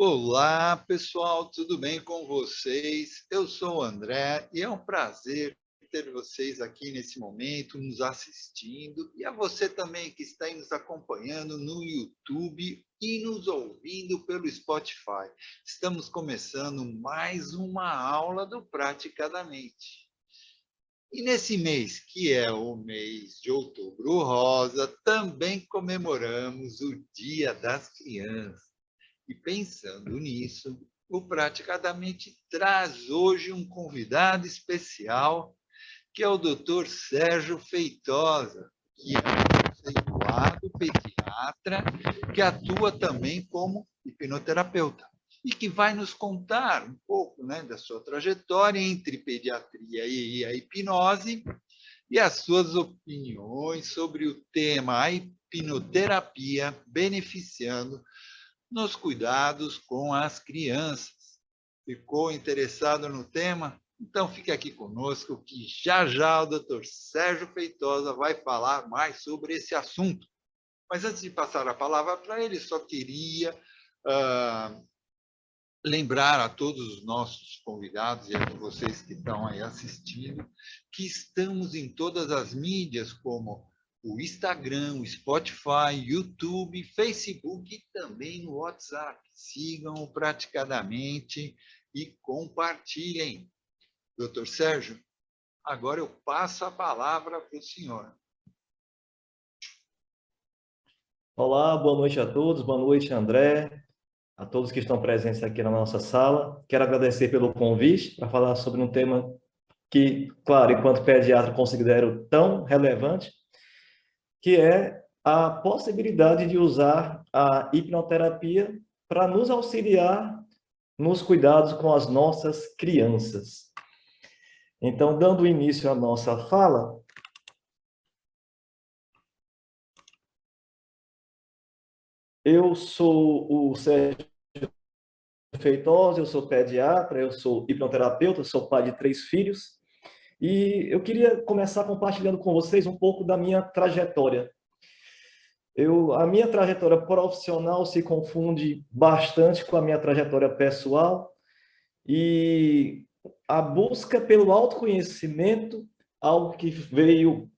Olá, pessoal, tudo bem com vocês? Eu sou o André e é um prazer ter vocês aqui nesse momento, nos assistindo, e a você também que está aí nos acompanhando no YouTube e nos ouvindo pelo Spotify. Estamos começando mais uma aula do Praticadamente. E nesse mês, que é o mês de Outubro Rosa, também comemoramos o Dia das Crianças. E pensando nisso, o Praticadamente traz hoje um convidado especial, que é o Dr. Sérgio Feitosa, que é um conceituado pediatra que atua também como hipnoterapeuta e que vai nos contar um pouco, né, da sua trajetória entre pediatria e a hipnose e as suas opiniões sobre o tema a hipnoterapia beneficiando nos cuidados com as crianças. Ficou interessado no tema? Então fique aqui conosco que já já o Dr. Sérgio Feitosa vai falar mais sobre esse assunto. Mas antes de passar a palavra para ele, só queria lembrar a todos os nossos convidados e a vocês que estão aí assistindo, que estamos em todas as mídias, como o Instagram, o Spotify, YouTube, Facebook e também no WhatsApp. Sigam-o praticadamente e compartilhem. Doutor Sérgio, agora eu passo a palavra para o senhor. Olá, boa noite a todos, boa noite, André, a todos que estão presentes aqui na nossa sala. Quero agradecer pelo convite para falar sobre um tema que, claro, enquanto pediatra considero tão relevante, que é a possibilidade de usar a hipnoterapia para nos auxiliar nos cuidados com as nossas crianças. Então, dando início à nossa fala, eu sou o Sérgio Feitosa, eu sou pediatra, eu sou hipnoterapeuta, sou pai de 3 filhos, e eu queria começar compartilhando com vocês um pouco da minha trajetória. A minha trajetória profissional se confunde bastante com a minha trajetória pessoal, e a busca pelo autoconhecimento, algo que veio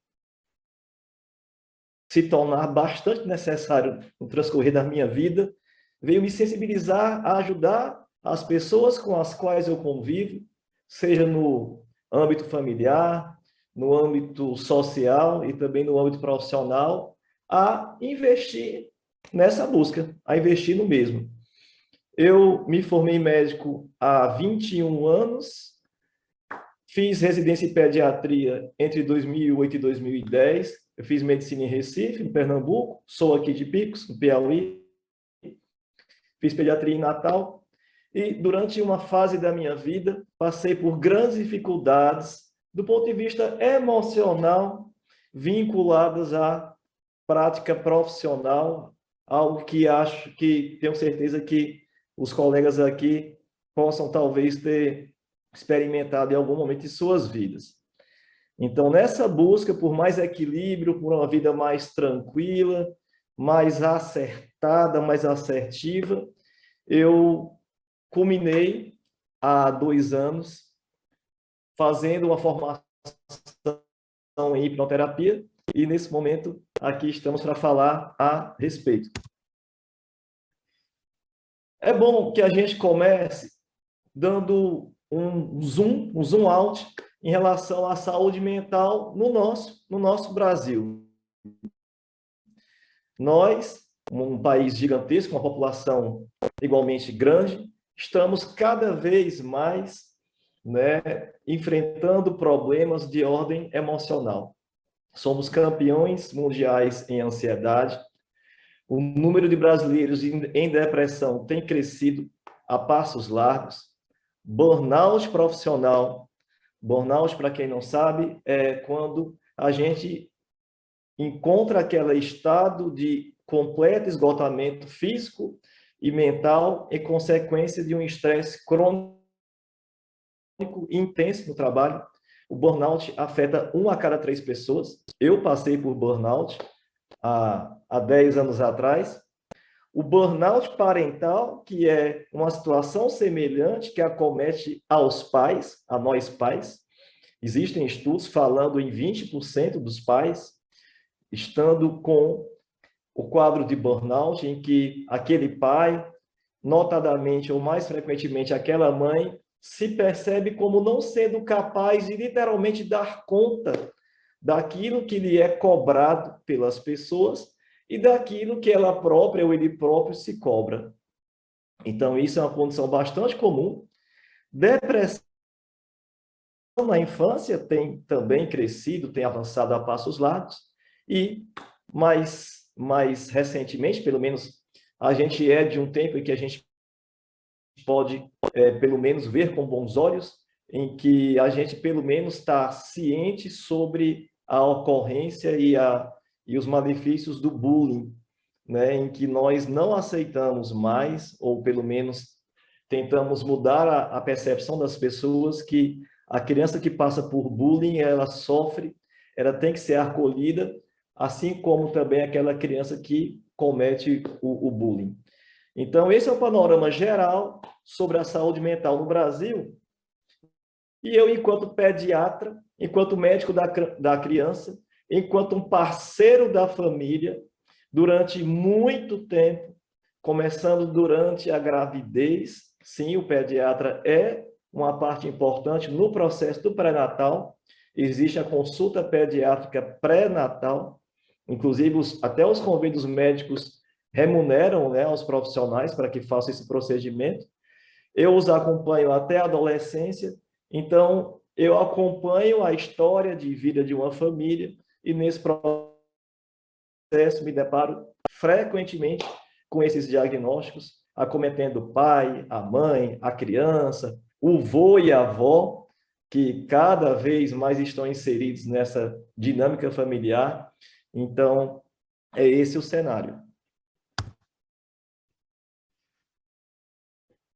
se tornar bastante necessário no transcorrer da minha vida, veio me sensibilizar a ajudar as pessoas com as quais eu convivo, seja no âmbito familiar, no âmbito social e também no âmbito profissional, a investir nessa busca, a investir no mesmo. Eu me formei médico há 21 anos, fiz residência em pediatria entre 2008 e 2010, eu fiz medicina em Recife, no Pernambuco, sou aqui de Picos, no Piauí, fiz pediatria em Natal, e durante uma fase da minha vida, passei por grandes dificuldades do ponto de vista emocional, vinculadas à prática profissional, algo que acho que, tenho certeza que os colegas aqui possam talvez ter experimentado em algum momento de suas vidas. Então, nessa busca por mais equilíbrio, por uma vida mais tranquila, mais acertada, mais assertiva, eu culminei há 2 anos fazendo uma formação em hipnoterapia e, nesse momento, aqui estamos para falar a respeito. É bom que a gente comece dando um zoom out em relação à saúde mental no nosso Brasil. Nós, um país gigantesco, uma população igualmente grande, estamos cada vez mais, enfrentando problemas de ordem emocional. Somos campeões mundiais em ansiedade. O número de brasileiros em depressão tem crescido a passos largos. Burnout profissional. Burnout, para quem não sabe, é quando a gente encontra aquele estado de completo esgotamento físico e mental em consequência de um estresse crônico e intenso no trabalho. O burnout afeta 1 a cada 3 pessoas. Eu passei por burnout há 10 anos atrás. o burnout parental, que é uma situação semelhante que acomete aos pais, a nós pais. Existem estudos falando em 20% dos pais estando com o quadro de burnout, em que aquele pai, notadamente ou mais frequentemente aquela mãe, se percebe como não sendo capaz de literalmente dar conta daquilo que lhe é cobrado pelas pessoas e daquilo que ela própria ou ele próprio se cobra. Então, isso é uma condição bastante comum. Depressão na infância tem também crescido, tem avançado a passos largos, e mais recentemente, pelo menos, a gente é de um tempo em que a gente pode, pelo menos, ver com bons olhos, em que a gente, pelo menos, está ciente sobre a ocorrência e os malefícios do bullying, né? Em que nós não aceitamos mais, ou pelo menos tentamos mudar a percepção das pessoas que a criança que passa por bullying, ela sofre, ela tem que ser acolhida, assim como também aquela criança que comete o bullying. Então, esse é o panorama geral sobre a saúde mental no Brasil. E eu, enquanto pediatra, enquanto médico da criança, enquanto um parceiro da família, durante muito tempo, começando durante a gravidez, sim, o pediatra é uma parte importante no processo do pré-natal. Existe a consulta pediátrica pré-natal, inclusive até os convênios médicos remuneram, né, os profissionais para que façam esse procedimento. Eu os acompanho até a adolescência, então eu acompanho a história de vida de uma família e nesse processo me deparo frequentemente com esses diagnósticos, acometendo o pai, a mãe, a criança, o vô e a avó, que cada vez mais estão inseridos nessa dinâmica familiar. Então, é esse o cenário.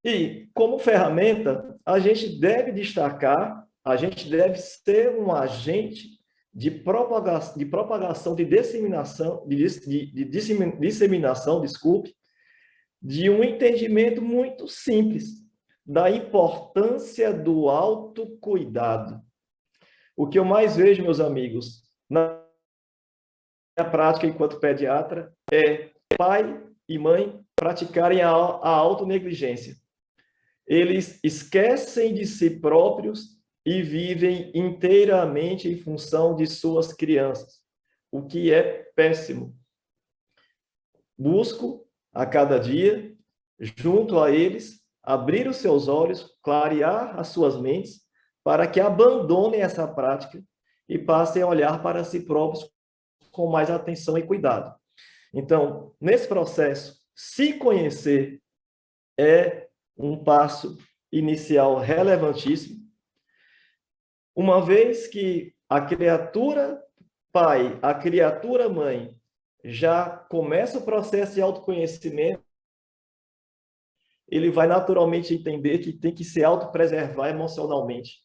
E, como ferramenta, a gente deve destacar, a gente deve ser um agente de propagação, de disseminação, desculpe, de um entendimento muito simples da importância do autocuidado. O que eu mais vejo, meus amigos, na prática enquanto pediatra, é pai e mãe praticarem a autonegligência. Eles esquecem de si próprios e vivem inteiramente em função de suas crianças, o que é péssimo. Busco, a cada dia, junto a eles, abrir os seus olhos, clarear as suas mentes, para que abandonem essa prática e passem a olhar para si próprios com mais atenção e cuidado. Então, nesse processo, se conhecer é um passo inicial relevantíssimo, uma vez que a criatura pai, a criatura mãe, já começa o processo de autoconhecimento, ele vai naturalmente entender que tem que se autopreservar emocionalmente.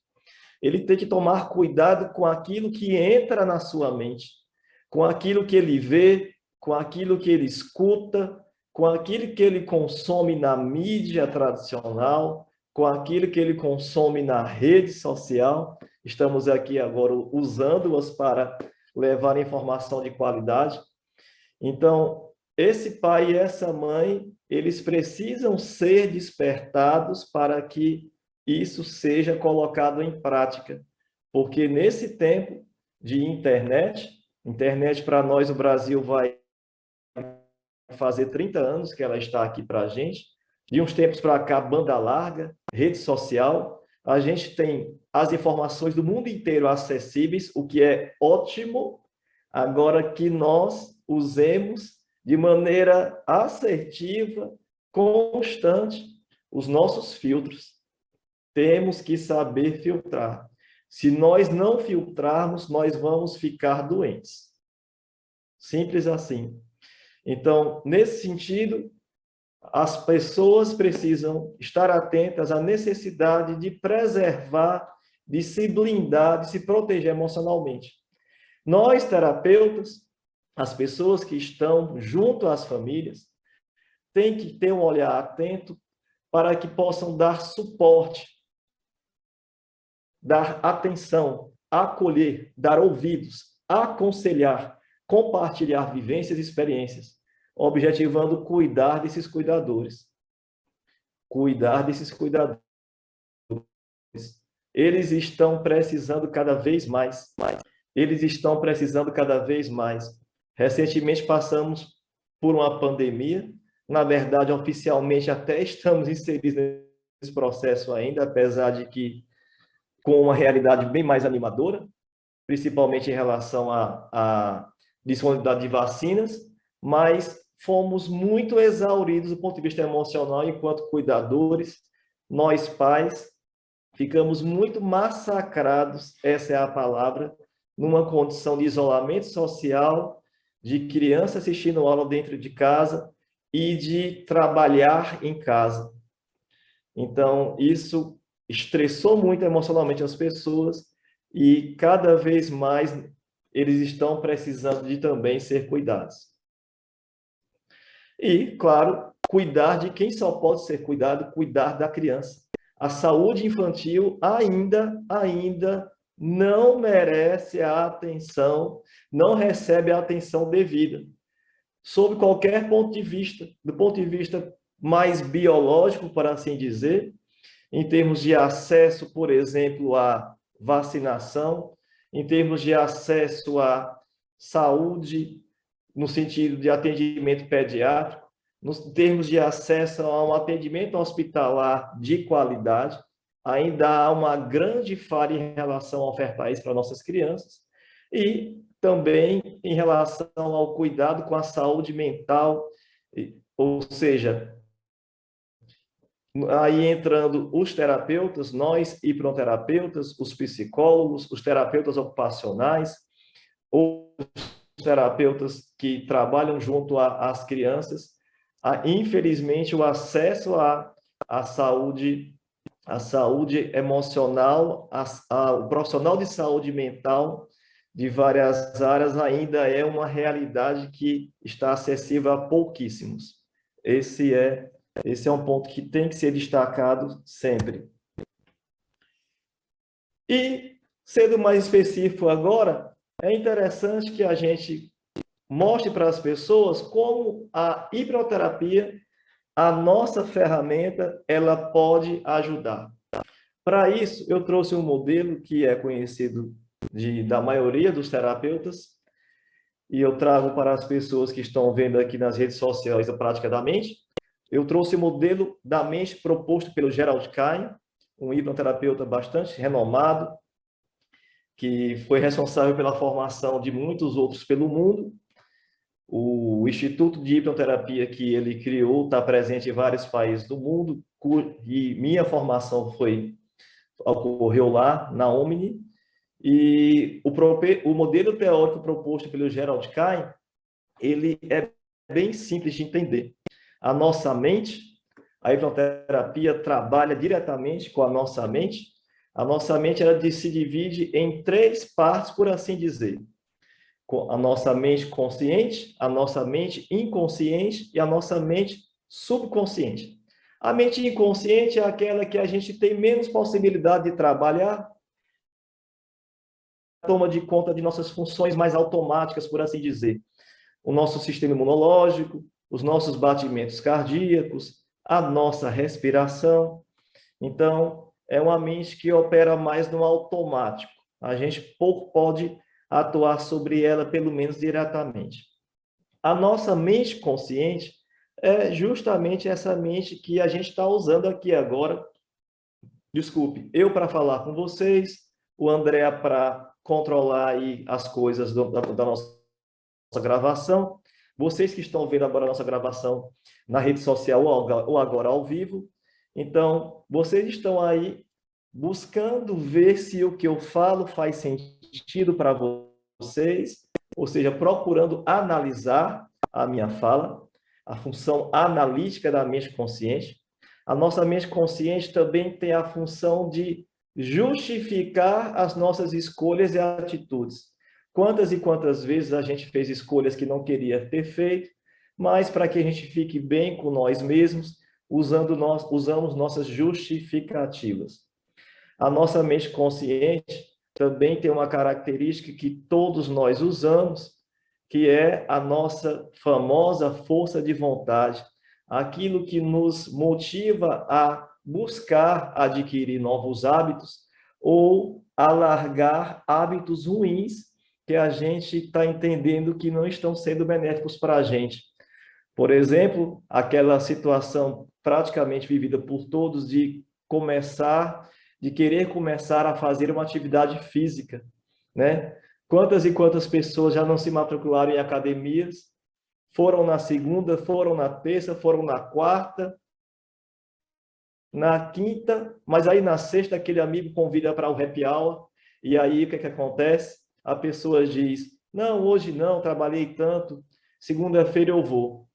Ele tem que tomar cuidado com aquilo que entra na sua mente, com aquilo que ele vê, com aquilo que ele escuta, com aquilo que ele consome na mídia tradicional, com aquilo que ele consome na rede social. Estamos aqui agora usando-as para levar informação de qualidade. Então, esse pai e essa mãe, eles precisam ser despertados para que isso seja colocado em prática. Porque nesse tempo de internet para nós, o Brasil vai fazer 30 anos que ela está aqui para a gente. De uns tempos para cá, banda larga, rede social. A gente tem as informações do mundo inteiro acessíveis, o que é ótimo. Agora que nós usemos de maneira assertiva, constante, os nossos filtros. Temos que saber filtrar. Se nós não filtrarmos, nós vamos ficar doentes. Simples assim. Então, nesse sentido, as pessoas precisam estar atentas à necessidade de preservar, de se blindar, de se proteger emocionalmente. Nós, terapeutas, as pessoas que estão junto às famílias, têm que ter um olhar atento para que possam dar suporte, dar atenção, acolher, dar ouvidos, aconselhar, compartilhar vivências e experiências, objetivando cuidar desses cuidadores. Cuidar desses cuidadores. Eles estão precisando cada vez mais. Eles estão precisando cada vez mais. Recentemente passamos por uma pandemia. Na verdade, oficialmente, até estamos inseridos nesse processo ainda, apesar de que com uma realidade bem mais animadora, principalmente em relação à disponibilidade de vacinas, mas fomos muito exauridos do ponto de vista emocional enquanto cuidadores. Nós, pais, ficamos muito massacrados, essa é a palavra, numa condição de isolamento social, de criança assistindo aula dentro de casa e de trabalhar em casa. Então, isso estressou muito emocionalmente as pessoas e cada vez mais eles estão precisando de também ser cuidados. E, claro, cuidar de quem só pode ser cuidado, cuidar da criança. A saúde infantil ainda não merece a atenção, não recebe a atenção devida, sob qualquer ponto de vista, do ponto de vista mais biológico, por assim dizer, em termos de acesso, por exemplo, à vacinação, em termos de acesso à saúde, no sentido de atendimento pediátrico, nos termos de acesso a um atendimento hospitalar de qualidade, ainda há uma grande falha em relação a ofertar isso para nossas crianças, e também em relação ao cuidado com a saúde mental, ou seja, aí entrando os terapeutas, nós hipnoterapeutas, os psicólogos, os terapeutas ocupacionais, os terapeutas que trabalham junto às crianças, infelizmente o acesso à saúde emocional, o profissional de saúde mental de várias áreas ainda é uma realidade que está acessível a pouquíssimos. Esse é um ponto que tem que ser destacado sempre. E, sendo mais específico agora, é interessante que a gente mostre para as pessoas como a hipnoterapia, a nossa ferramenta, ela pode ajudar. Para isso, eu trouxe um modelo que é conhecido da maioria dos terapeutas, e eu trago para as pessoas que estão vendo aqui nas redes sociais a prática da mente. Eu trouxe o modelo da mente proposto pelo Gerald Kahn, um hipnoterapeuta bastante renomado, que foi responsável pela formação de muitos outros pelo mundo. O Instituto de Hipnoterapia que ele criou está presente em vários países do mundo, e minha formação ocorreu lá, na Omni, e o modelo teórico proposto pelo Gerald Kahn, ele é bem simples de entender. A nossa mente, a hipnoterapia trabalha diretamente com a nossa mente. A nossa mente ela se divide em 3 partes, por assim dizer. A nossa mente consciente, a nossa mente inconsciente e a nossa mente subconsciente. A mente inconsciente é aquela que a gente tem menos possibilidade de trabalhar, toma de conta de nossas funções mais automáticas, por assim dizer. O nosso sistema imunológico, os nossos batimentos cardíacos, a nossa respiração. Então, é uma mente que opera mais no automático. A gente pouco pode atuar sobre ela, pelo menos diretamente. A nossa mente consciente é justamente essa mente que a gente está usando aqui agora. Desculpe, eu para falar com vocês, o André para controlar aí as coisas da nossa gravação, vocês que estão vendo agora a nossa gravação na rede social ou agora ao vivo. Então, vocês estão aí buscando ver se o que eu falo faz sentido para vocês, ou seja, procurando analisar a minha fala, a função analítica da mente consciente. A nossa mente consciente também tem a função de justificar as nossas escolhas e atitudes. Quantas e quantas vezes a gente fez escolhas que não queria ter feito, mas para que a gente fique bem com nós mesmos, usamos nossas justificativas. A nossa mente consciente também tem uma característica que todos nós usamos, que é a nossa famosa força de vontade, aquilo que nos motiva a buscar adquirir novos hábitos ou a largar hábitos ruins que a gente está entendendo que não estão sendo benéficos para a gente. Por exemplo, aquela situação praticamente vivida por todos de querer começar a fazer uma atividade física, né? Quantas e quantas pessoas já não se matricularam em academias, foram na segunda, foram na terça, foram na quarta, na quinta, mas aí na sexta aquele amigo convida para o happy hour, e aí o que acontece? A pessoa diz, não, hoje não, trabalhei tanto, segunda-feira eu vou.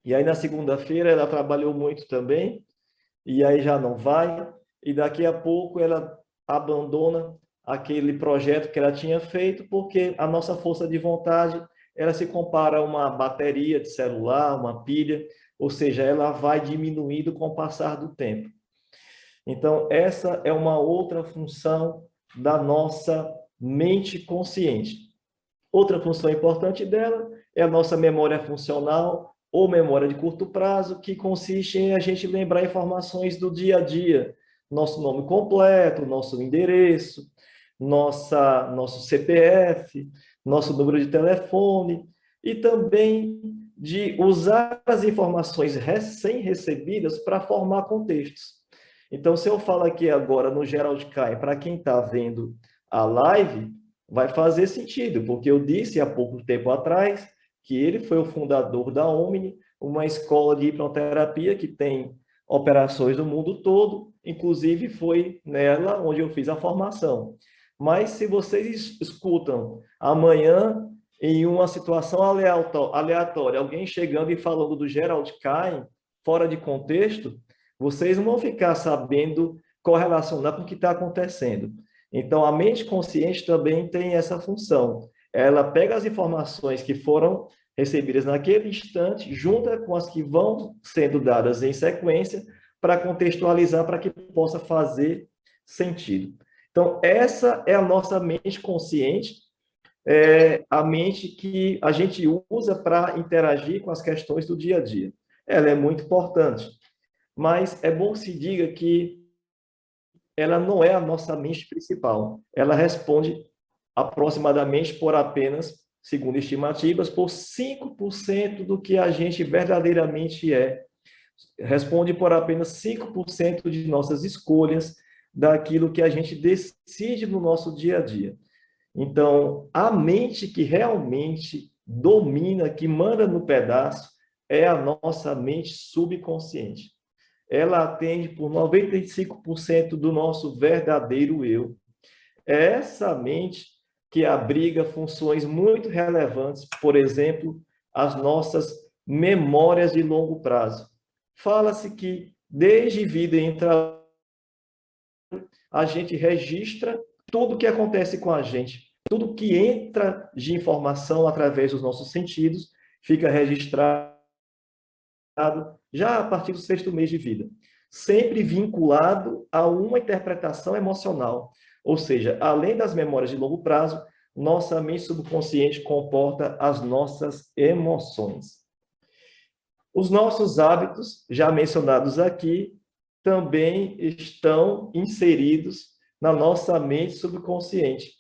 E aí na segunda-feira ela trabalhou muito também, e aí já não vai, e daqui a pouco ela abandona aquele projeto que ela tinha feito, porque a nossa força de vontade, ela se compara a uma bateria de celular, uma pilha, ou seja, ela vai diminuindo com o passar do tempo. Então, essa é uma outra função da nossa mente consciente. Outra função importante dela é a nossa memória funcional, ou memória de curto prazo, que consiste em a gente lembrar informações do dia a dia, nosso nome completo, nosso endereço, nosso CPF, nosso número de telefone, e também de usar as informações recém-recebidas para formar contextos. Então, se eu falo aqui agora no Gerald Kai, para quem está vendo a live, vai fazer sentido, porque eu disse há pouco tempo atrás que ele foi o fundador da Omni, uma escola de hipnoterapia que tem operações no mundo todo, inclusive foi nela onde eu fiz a formação. Mas se vocês escutam amanhã, em uma situação aleatória, alguém chegando e falando do Gerald Kai, fora de contexto, vocês não vão ficar sabendo correlacionar com o que está acontecendo. Então, a mente consciente também tem essa função. Ela pega as informações que foram recebidas naquele instante, junta com as que vão sendo dadas em sequência, para contextualizar, para que possa fazer sentido. Então, essa é a nossa mente consciente, a mente que a gente usa para interagir com as questões do dia a dia. Ela é muito importante, mas é bom que se diga que ela não é a nossa mente principal. Ela responde aproximadamente por apenas, segundo estimativas, por 5% do que a gente verdadeiramente é. Responde por apenas 5% de nossas escolhas, daquilo que a gente decide no nosso dia a dia. Então, a mente que realmente domina, que manda no pedaço, é a nossa mente subconsciente. Ela atende por 95% do nosso verdadeiro eu. É essa mente que abriga funções muito relevantes, por exemplo, as nossas memórias de longo prazo. Fala-se que desde vida entra a gente registra tudo o que acontece com a gente, tudo que entra de informação através dos nossos sentidos fica registrado já a partir do 6º mês de vida, sempre vinculado a uma interpretação emocional. Ou seja, além das memórias de longo prazo, nossa mente subconsciente comporta as nossas emoções. Os nossos hábitos, já mencionados aqui, também estão inseridos na nossa mente subconsciente.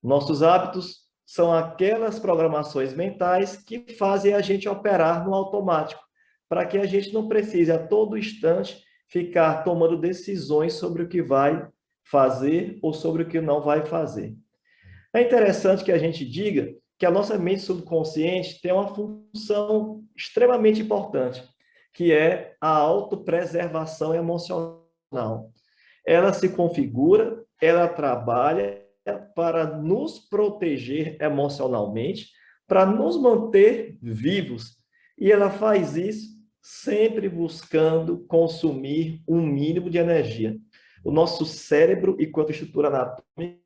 Nossos hábitos são aquelas programações mentais que fazem a gente operar no automático, para que a gente não precise a todo instante ficar tomando decisões sobre o que vai fazer ou sobre o que não vai fazer. É interessante que a gente diga que a nossa mente subconsciente tem uma função extremamente importante, que é a autopreservação emocional. Ela se configura, ela trabalha para nos proteger emocionalmente, para nos manter vivos. E ela faz isso sempre buscando consumir um mínimo de energia. O nosso cérebro, enquanto estrutura anatômica,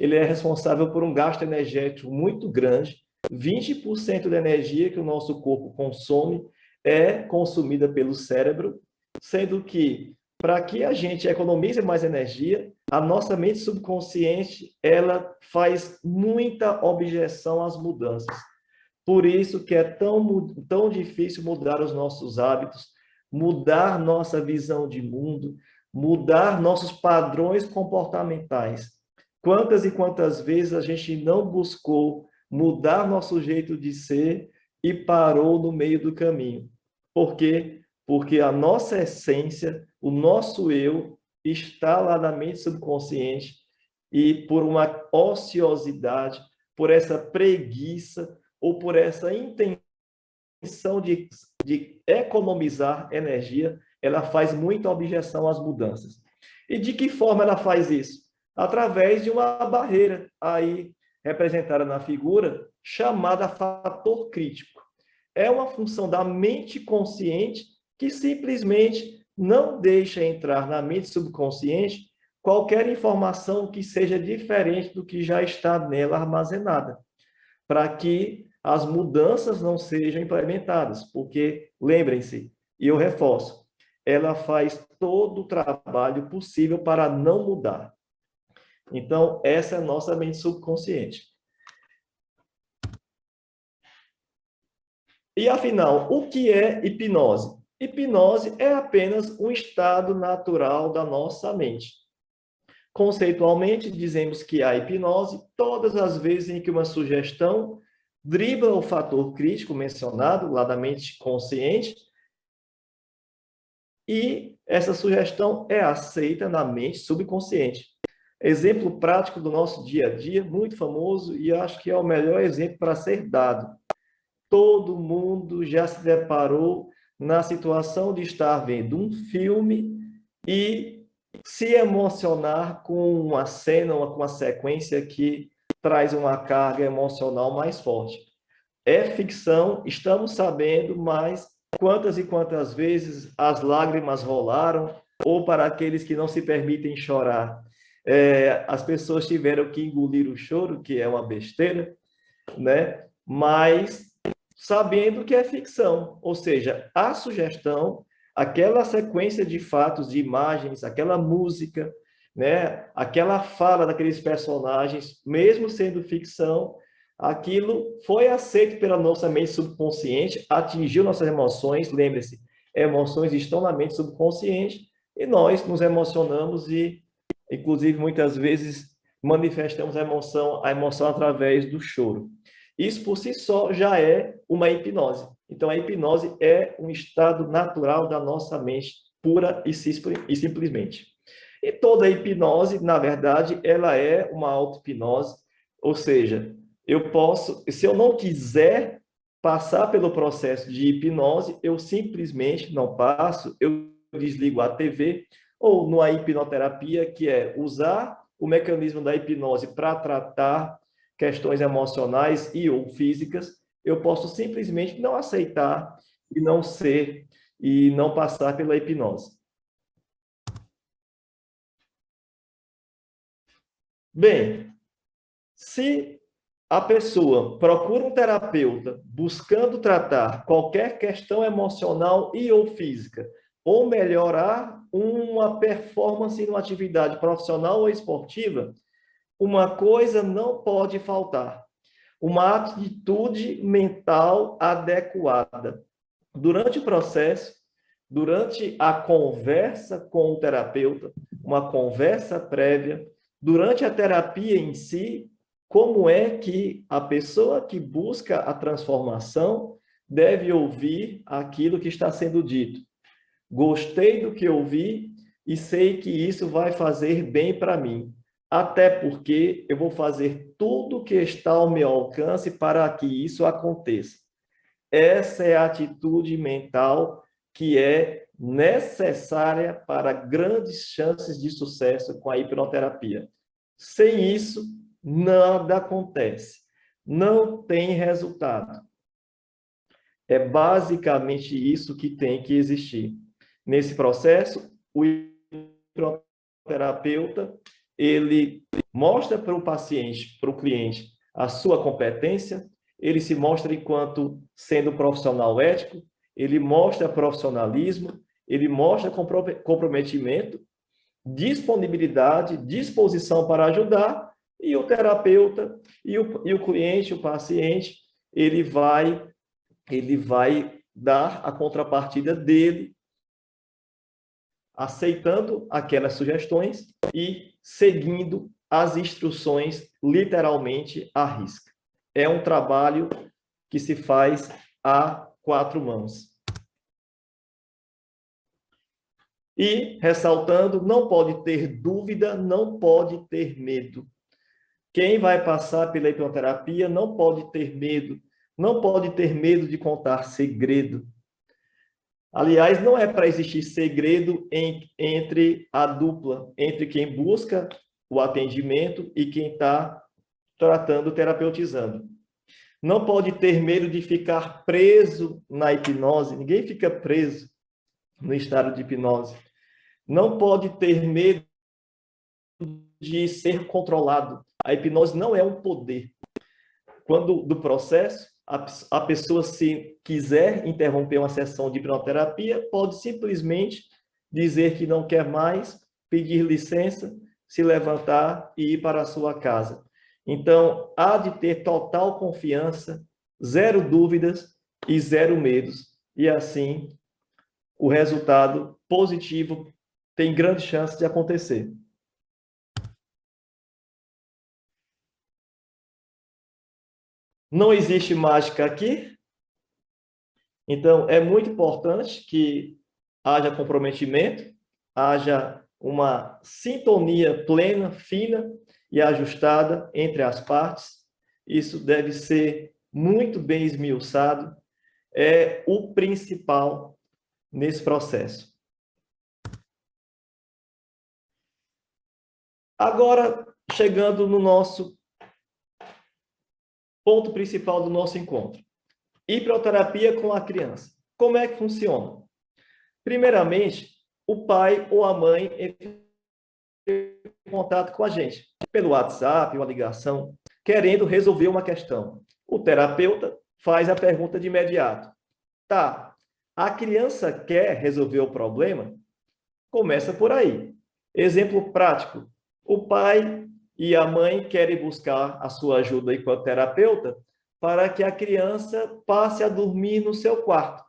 ele é responsável por um gasto energético muito grande 20% da energia que o nosso corpo consome é consumida pelo cérebro, sendo que, para que a gente economize mais energia, a nossa mente subconsciente, ela faz muita objeção às mudanças. Por isso que é tão difícil mudar os nossos hábitos, mudar nossa visão de mundo, mudar nossos padrões comportamentais. Quantas e quantas vezes a gente não buscou mudar nosso jeito de ser e parou no meio do caminho? Por quê? Porque a nossa essência, o nosso eu, está lá na mente subconsciente e por uma ociosidade, por essa preguiça ou por essa intenção de economizar energia, ela faz muita objeção às mudanças. E de que forma ela faz isso? Através de uma barreira aí representada na figura, chamada fator crítico. É uma função da mente consciente que simplesmente não deixa entrar na mente subconsciente qualquer informação que seja diferente do que já está nela armazenada, para que as mudanças não sejam implementadas, porque, lembrem-se, e eu reforço, ela faz todo o trabalho possível para não mudar. Então, essa é a nossa mente subconsciente. E, afinal, o que é hipnose? Hipnose é apenas um estado natural da nossa mente. Conceitualmente, dizemos que a hipnose, todas as vezes em que uma sugestão dribla o fator crítico mencionado lá da mente consciente, e essa sugestão é aceita na mente subconsciente. Exemplo prático do nosso dia a dia, muito famoso, e acho que é o melhor exemplo para ser dado. Todo mundo já se deparou na situação de estar vendo um filme e se emocionar com uma cena, com uma sequência que traz uma carga emocional mais forte. É ficção, estamos sabendo, mas quantas e quantas vezes as lágrimas rolaram, ou para aqueles que não se permitem chorar, as pessoas tiveram que engolir o choro, que é uma besteira, né? Mas sabendo que é ficção, ou seja, a sugestão, aquela sequência de fatos, de imagens, aquela música, né? Aquela fala daqueles personagens, mesmo sendo ficção, aquilo foi aceito pela nossa mente subconsciente, atingiu nossas emoções, lembre-se, emoções estão na mente subconsciente, e nós nos emocionamos e, inclusive, muitas vezes manifestamos a emoção através do choro. Isso por si só já é uma hipnose. Então, a hipnose é um estado natural da nossa mente, pura e simplesmente. E toda hipnose, na verdade, ela é uma auto-hipnose, ou seja, eu posso, se eu não quiser passar pelo processo de hipnose, eu simplesmente não passo, eu desligo a TV, ou numa hipnoterapia, que é usar o mecanismo da hipnose para tratar questões emocionais e ou físicas, eu posso simplesmente não aceitar e não ser e não passar pela hipnose. Bem, se a pessoa procura um terapeuta buscando tratar qualquer questão emocional e ou física, ou melhorar uma performance em uma atividade profissional ou esportiva, uma coisa não pode faltar: uma atitude mental adequada. Durante o processo, durante a conversa com o terapeuta, uma conversa prévia, durante a terapia em si, como é que a pessoa que busca a transformação deve ouvir aquilo que está sendo dito. Gostei do que ouvi e sei que isso vai fazer bem para mim. Até porque eu vou fazer tudo o que está ao meu alcance para que isso aconteça. Essa é a atitude mental que é necessária para grandes chances de sucesso com a hipnoterapia. Sem isso, nada acontece. Não tem resultado. É basicamente isso que tem que existir. Nesse processo, o hipnoterapeuta, ele mostra para o paciente, para o cliente, a sua competência, ele se mostra enquanto sendo um profissional ético, ele mostra profissionalismo, ele mostra comprometimento, disponibilidade, disposição para ajudar, e o terapeuta e o cliente, o paciente, ele vai dar a contrapartida dele, aceitando aquelas sugestões e seguindo as instruções literalmente à risca. É um trabalho que se faz a quatro mãos. E, ressaltando, não pode ter dúvida, não pode ter medo. Quem vai passar pela hipnoterapia não pode ter medo, não pode ter medo de contar segredo. Aliás, não é para existir segredo entre a dupla, entre quem busca o atendimento e quem está tratando, terapeutizando. Não pode ter medo de ficar preso na hipnose. Ninguém fica preso no estado de hipnose. Não pode ter medo de ser controlado. A hipnose não é um poder. Quando do processo, a pessoa, se quiser interromper uma sessão de hipnoterapia, pode simplesmente dizer que não quer mais, pedir licença, se levantar e ir para a sua casa. Então, há de ter total confiança, zero dúvidas e zero medos. E assim, o resultado positivo tem grande chance de acontecer. Não existe mágica aqui. Então, é muito importante que haja comprometimento, haja uma sintonia plena, fina e ajustada entre as partes. Isso deve ser muito bem esmiuçado. É o principal nesse processo. Agora, chegando no nosso ponto principal do nosso encontro. Hipnoterapia com a criança. Como é que funciona? Primeiramente, o pai ou a mãe entra em contato com a gente, pelo WhatsApp, uma ligação, querendo resolver uma questão. O terapeuta faz a pergunta de imediato. Tá, a criança quer resolver o problema? Começa por aí. Exemplo prático. O pai e a mãe querem buscar a sua ajuda enquanto terapeuta para que a criança passe a dormir no seu quarto,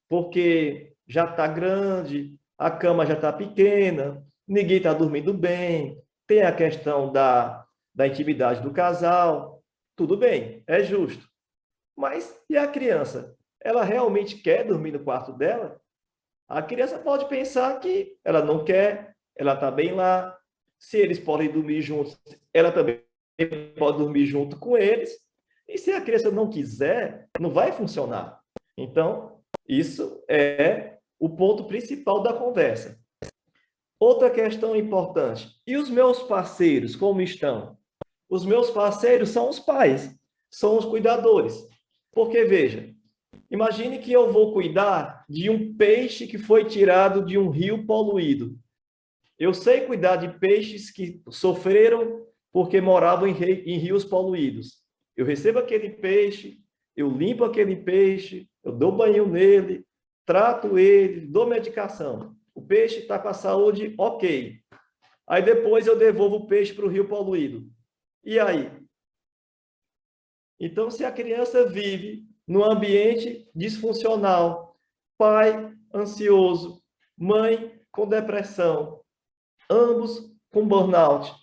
porque já está grande, a cama já está pequena, ninguém está dormindo bem, tem a questão da intimidade do casal, tudo bem, é justo. Mas e a criança? Ela realmente quer dormir no quarto dela? A criança pode pensar que ela não quer, ela está bem lá. Se eles podem dormir juntos, ela também pode dormir junto com eles. E se a criança não quiser, não vai funcionar. Então, isso é o ponto principal da conversa. Outra questão importante. E os meus parceiros, como estão? Os meus parceiros são os pais, são os cuidadores. Porque, veja, imagine que eu vou cuidar de um peixe que foi tirado de um rio poluído. Eu sei cuidar de peixes que sofreram porque moravam em rios poluídos. Eu recebo aquele peixe, eu limpo aquele peixe, eu dou banho nele, trato ele, dou medicação. O peixe está com a saúde ok. Aí depois eu devolvo o peixe para o rio poluído. E aí? Então, se a criança vive num ambiente disfuncional, pai ansioso, mãe com depressão, ambos com burnout,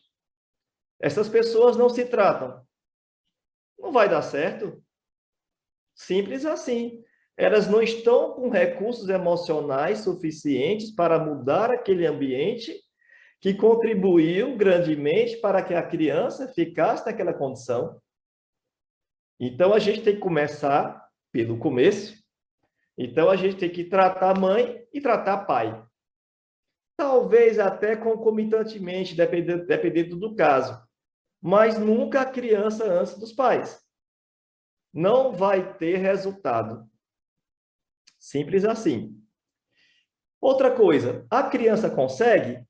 essas pessoas não se tratam. Não vai dar certo. Simples assim. Elas não estão com recursos emocionais suficientes para mudar aquele ambiente que contribuiu grandemente para que a criança ficasse naquela condição. Então, a gente tem que começar pelo começo. Então, a gente tem que tratar mãe e tratar pai. Talvez até concomitantemente, dependendo do caso. Mas nunca a criança antes dos pais. Não vai ter resultado. Simples assim. Outra coisa, a criança consegue?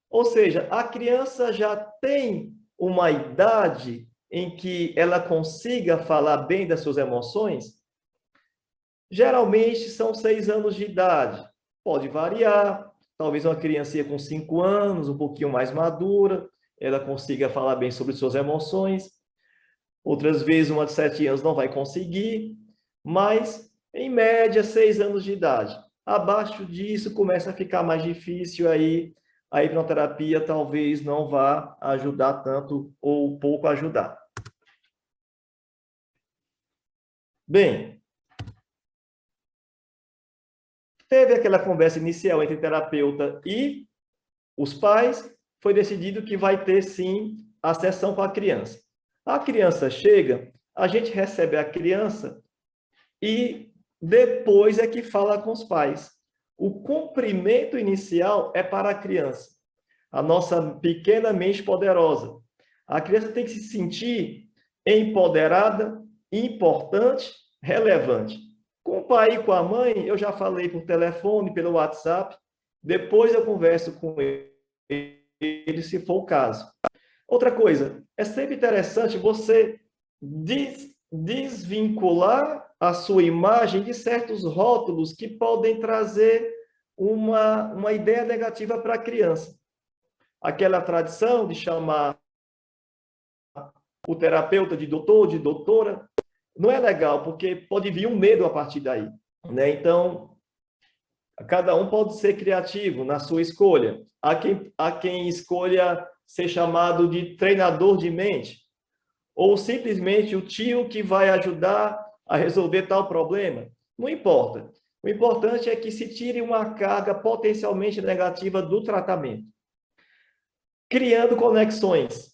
Ou seja, a criança já tem uma idade em que ela consiga falar bem das suas emoções? Geralmente são 6 anos de idade. Pode variar. Talvez uma criancinha com 5 anos, um pouquinho mais madura, ela consiga falar bem sobre suas emoções. Outras vezes, uma de 7 anos não vai conseguir, mas, em média, 6 anos de idade. Abaixo disso, começa a ficar mais difícil, aí a hipnoterapia talvez não vá ajudar tanto ou pouco ajudar. Bem, teve aquela conversa inicial entre o terapeuta e os pais, foi decidido que vai ter, sim, a sessão com a criança. A criança chega, a gente recebe a criança e depois é que fala com os pais. O cumprimento inicial é para a criança, a nossa pequena mente poderosa. A criança tem que se sentir empoderada, importante, relevante. Com o pai e com a mãe, eu já falei por telefone, pelo WhatsApp, depois eu converso com ele, se for o caso. Outra coisa, é sempre interessante você desvincular a sua imagem de certos rótulos que podem trazer uma ideia negativa para a criança. Aquela tradição de chamar o terapeuta de doutor, de doutora, não é legal, porque pode vir um medo a partir daí, né? Então, cada um pode ser criativo na sua escolha. Há quem escolha ser chamado de treinador de mente, ou simplesmente o tio que vai ajudar a resolver tal problema. Não importa. O importante é que se tire uma carga potencialmente negativa do tratamento. Criando conexões.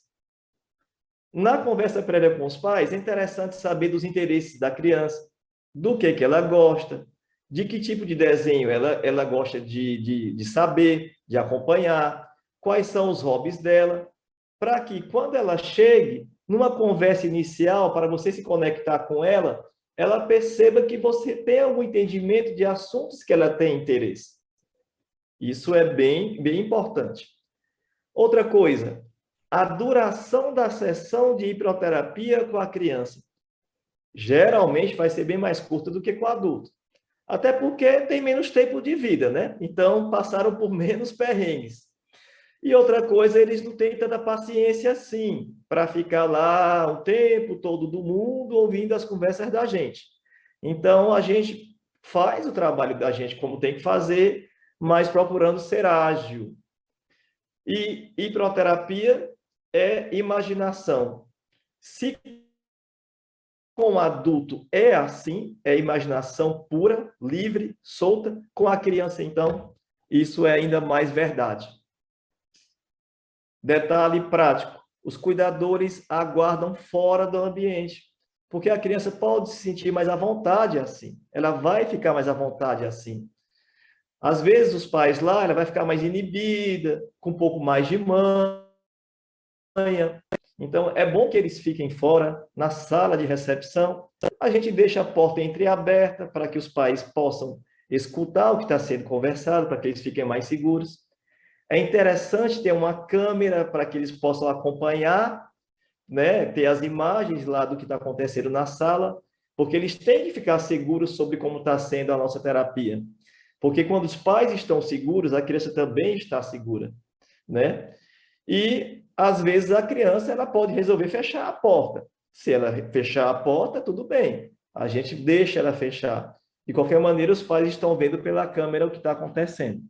Na conversa prévia com os pais, é interessante saber dos interesses da criança, do que ela gosta, de que tipo de desenho ela gosta de saber, de acompanhar, quais são os hobbies dela, para que quando ela chegue, numa conversa inicial, para você se conectar com ela, ela perceba que você tem algum entendimento de assuntos que ela tem interesse. Isso é bem importante. Outra coisa, a duração da sessão de hipnoterapia com a criança. Geralmente vai ser bem mais curta do que com o adulto. Até porque tem menos tempo de vida, né? Então, passaram por menos perrengues. E outra coisa, eles não têm tanta paciência assim, para ficar lá o tempo todo do mundo ouvindo as conversas da gente. Então, a gente faz o trabalho da gente como tem que fazer, mas procurando ser ágil. E hipnoterapia é imaginação. Se com o adulto é assim, é imaginação pura, livre, solta, com a criança, então, isso é ainda mais verdade. Detalhe prático, os cuidadores aguardam fora do ambiente, porque a criança pode se sentir mais à vontade assim, ela vai ficar mais à vontade assim. Às vezes, os pais lá, ela vai ficar mais inibida, com um pouco mais de manha. Então, é bom que eles fiquem fora, na sala de recepção. A gente deixa a porta entreaberta para que os pais possam escutar o que está sendo conversado, para que eles fiquem mais seguros. É interessante ter uma câmera para que eles possam acompanhar, né? Ter as imagens lá do que está acontecendo na sala, porque eles têm que ficar seguros sobre como está sendo a nossa terapia. Porque quando os pais estão seguros, a criança também está segura, né? E, às vezes, a criança ela pode resolver fechar a porta. Se ela fechar a porta, tudo bem. A gente deixa ela fechar. De qualquer maneira, os pais estão vendo pela câmera o que está acontecendo.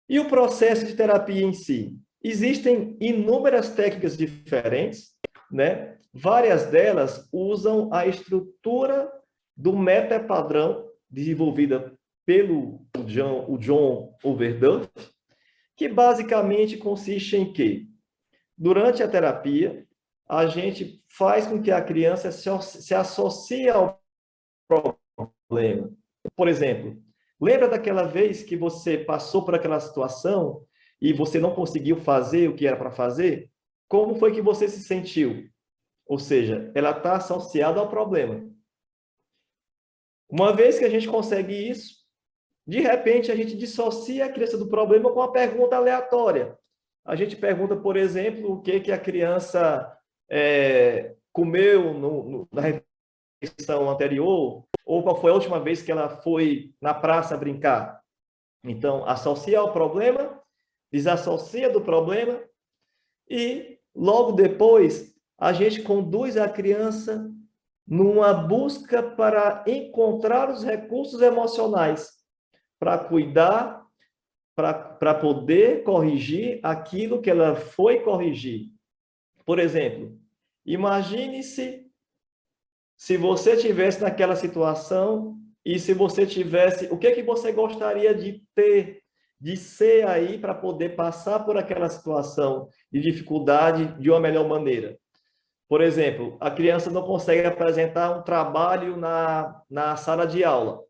E o processo de terapia em si? Existem inúmeras técnicas diferentes, né? Várias delas usam a estrutura do metapadrão desenvolvida pelo John Overdorf, que basicamente consiste em quê? Durante a terapia, a gente faz com que a criança se associe ao problema. Por exemplo, lembra daquela vez que você passou por aquela situação e você não conseguiu fazer o que era para fazer? Como foi que você se sentiu? Ou seja, ela está associada ao problema. Uma vez que a gente consegue isso, De repente, a gente dissocia a criança do problema com uma pergunta aleatória. A gente pergunta, por exemplo, o que, que a criança comeu na refeição anterior, ou qual foi a última vez que ela foi na praça brincar. Então, associa ao problema, desassocia do problema e, logo depois, a gente conduz a criança numa busca para encontrar os recursos emocionais, para cuidar, para poder corrigir aquilo que ela foi corrigir. Por exemplo, imagine-se se você tivesse naquela situação e se você tivesse, o que você gostaria de ter, de ser aí para poder passar por aquela situação de dificuldade de uma melhor maneira? Por exemplo, a criança não consegue apresentar um trabalho na sala de aula.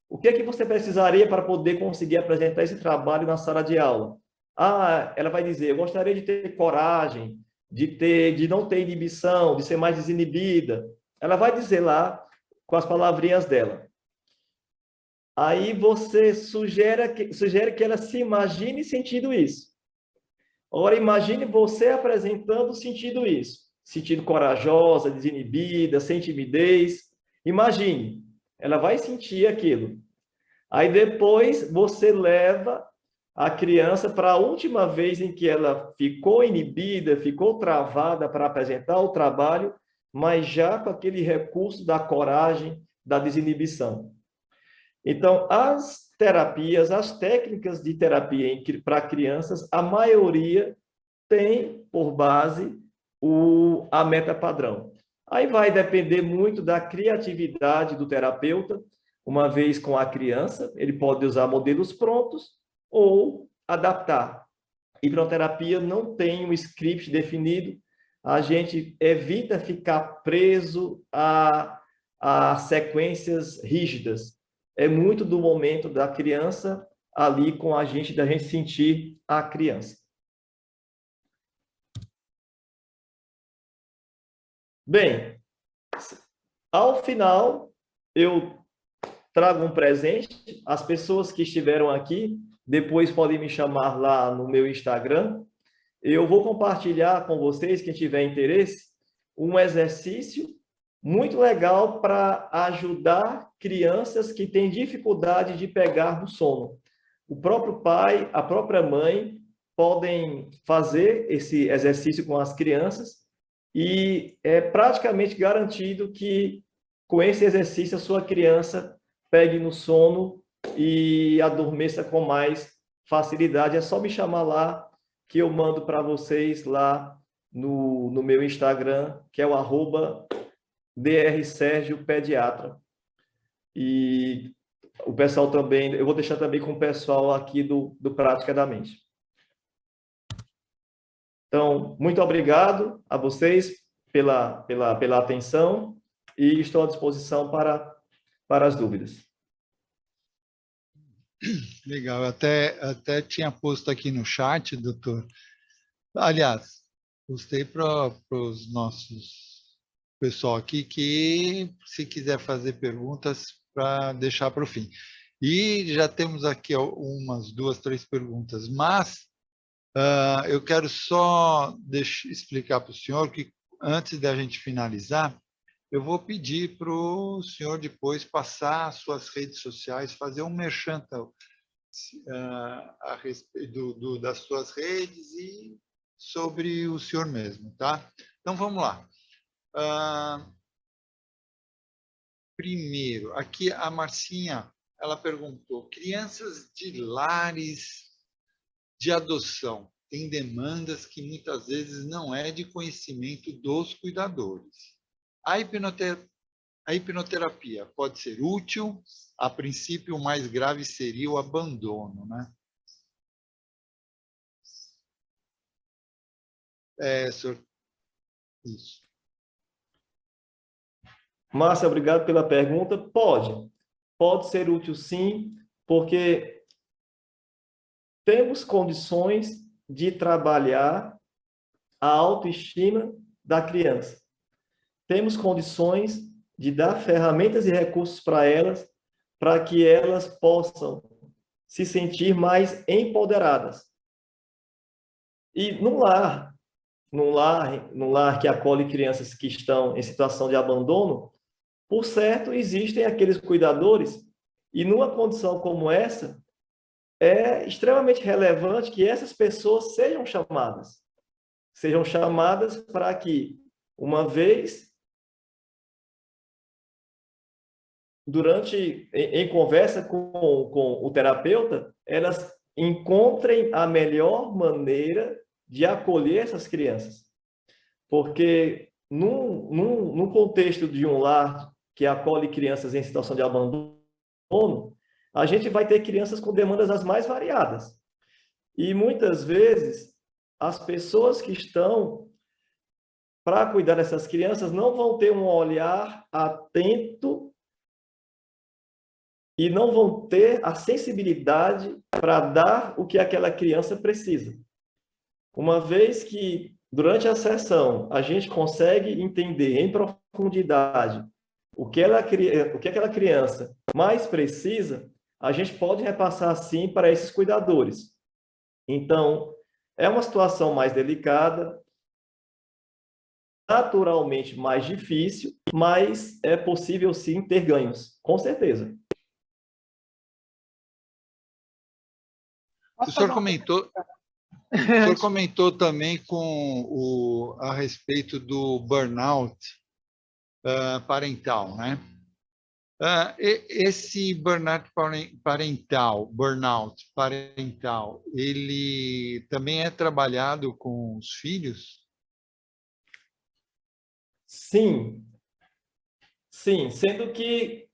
O que você precisaria para poder conseguir apresentar esse trabalho na sala de aula? Ela vai dizer, eu gostaria de ter coragem, de não ter inibição, de ser mais desinibida. Ela vai dizer lá com as palavrinhas dela. Aí você sugere que ela se imagine sentindo isso. Ora, imagine você apresentando sentindo isso. Sentindo corajosa, desinibida, sem timidez. Imagine, ela vai sentir aquilo. Aí depois você leva a criança para a última vez em que ela ficou inibida, ficou travada para apresentar o trabalho, mas já com aquele recurso da coragem, da desinibição. Então, as terapias, as técnicas de terapia para crianças, a maioria tem por base a meta padrão. Aí vai depender muito da criatividade do terapeuta, uma vez com a criança, ele pode usar modelos prontos ou adaptar. Hipnoterapia não tem um script definido, a gente evita ficar preso a sequências rígidas. É muito do momento da criança ali com a gente, da gente sentir a criança. Bem, ao final, eu trago um presente. As pessoas que estiveram aqui, depois podem me chamar lá no meu Instagram. Eu vou compartilhar com vocês, quem tiver interesse, um exercício muito legal para ajudar crianças que têm dificuldade de pegar no sono. O próprio pai, a própria mãe podem fazer esse exercício com as crianças e é praticamente garantido que com esse exercício a sua criança pegue no sono e adormeça com mais facilidade. É só me chamar lá que eu mando para vocês lá no meu Instagram, que é o @drsergiopediatra. E o pessoal também, eu vou deixar também com o pessoal aqui do Prática da Mente. Então, muito obrigado a vocês pela atenção e estou à disposição para as dúvidas. Legal, eu até tinha posto aqui no chat, doutor. Aliás, postei para os nossos pessoal aqui que, se quiser fazer perguntas, para deixar para o fim. E já temos aqui umas 2, 3 perguntas, mas eu quero só explicar para o senhor que, antes da gente finalizar, eu vou pedir para o senhor depois passar as suas redes sociais, fazer um merchan a respeito das suas redes e sobre o senhor mesmo, tá? Então, vamos lá. Primeiro, aqui a Marcinha, ela perguntou, crianças de lares de adoção têm demandas que muitas vezes não é de conhecimento dos cuidadores. A hipnoterapia pode ser útil, a princípio o mais grave seria o abandono, né? Senhor, isso. Márcia, obrigado pela pergunta. Pode ser útil sim, porque temos condições de trabalhar a autoestima da criança. Temos condições de dar ferramentas e recursos para elas, para que elas possam se sentir mais empoderadas. E num lar que acolhe crianças que estão em situação de abandono, por certo, existem aqueles cuidadores, e numa condição como essa, é extremamente relevante que essas pessoas sejam chamadas para que, uma vez, em conversa com o terapeuta, elas encontrem a melhor maneira de acolher essas crianças. Porque num contexto de um lar que acolhe crianças em situação de abandono, a gente vai ter crianças com demandas as mais variadas. E muitas vezes as pessoas que estão para cuidar dessas crianças não vão ter um olhar atento e não vão ter a sensibilidade para dar o que aquela criança precisa. Uma vez que, durante a sessão, a gente consegue entender em profundidade o que aquela criança mais precisa, a gente pode repassar, sim, para esses cuidadores. Então, é uma situação mais delicada, naturalmente mais difícil, mas é possível, sim, ter ganhos, com certeza. O senhor comentou também a respeito do burnout parental, né? Esse burnout parental, ele também é trabalhado com os filhos? Sim, sendo que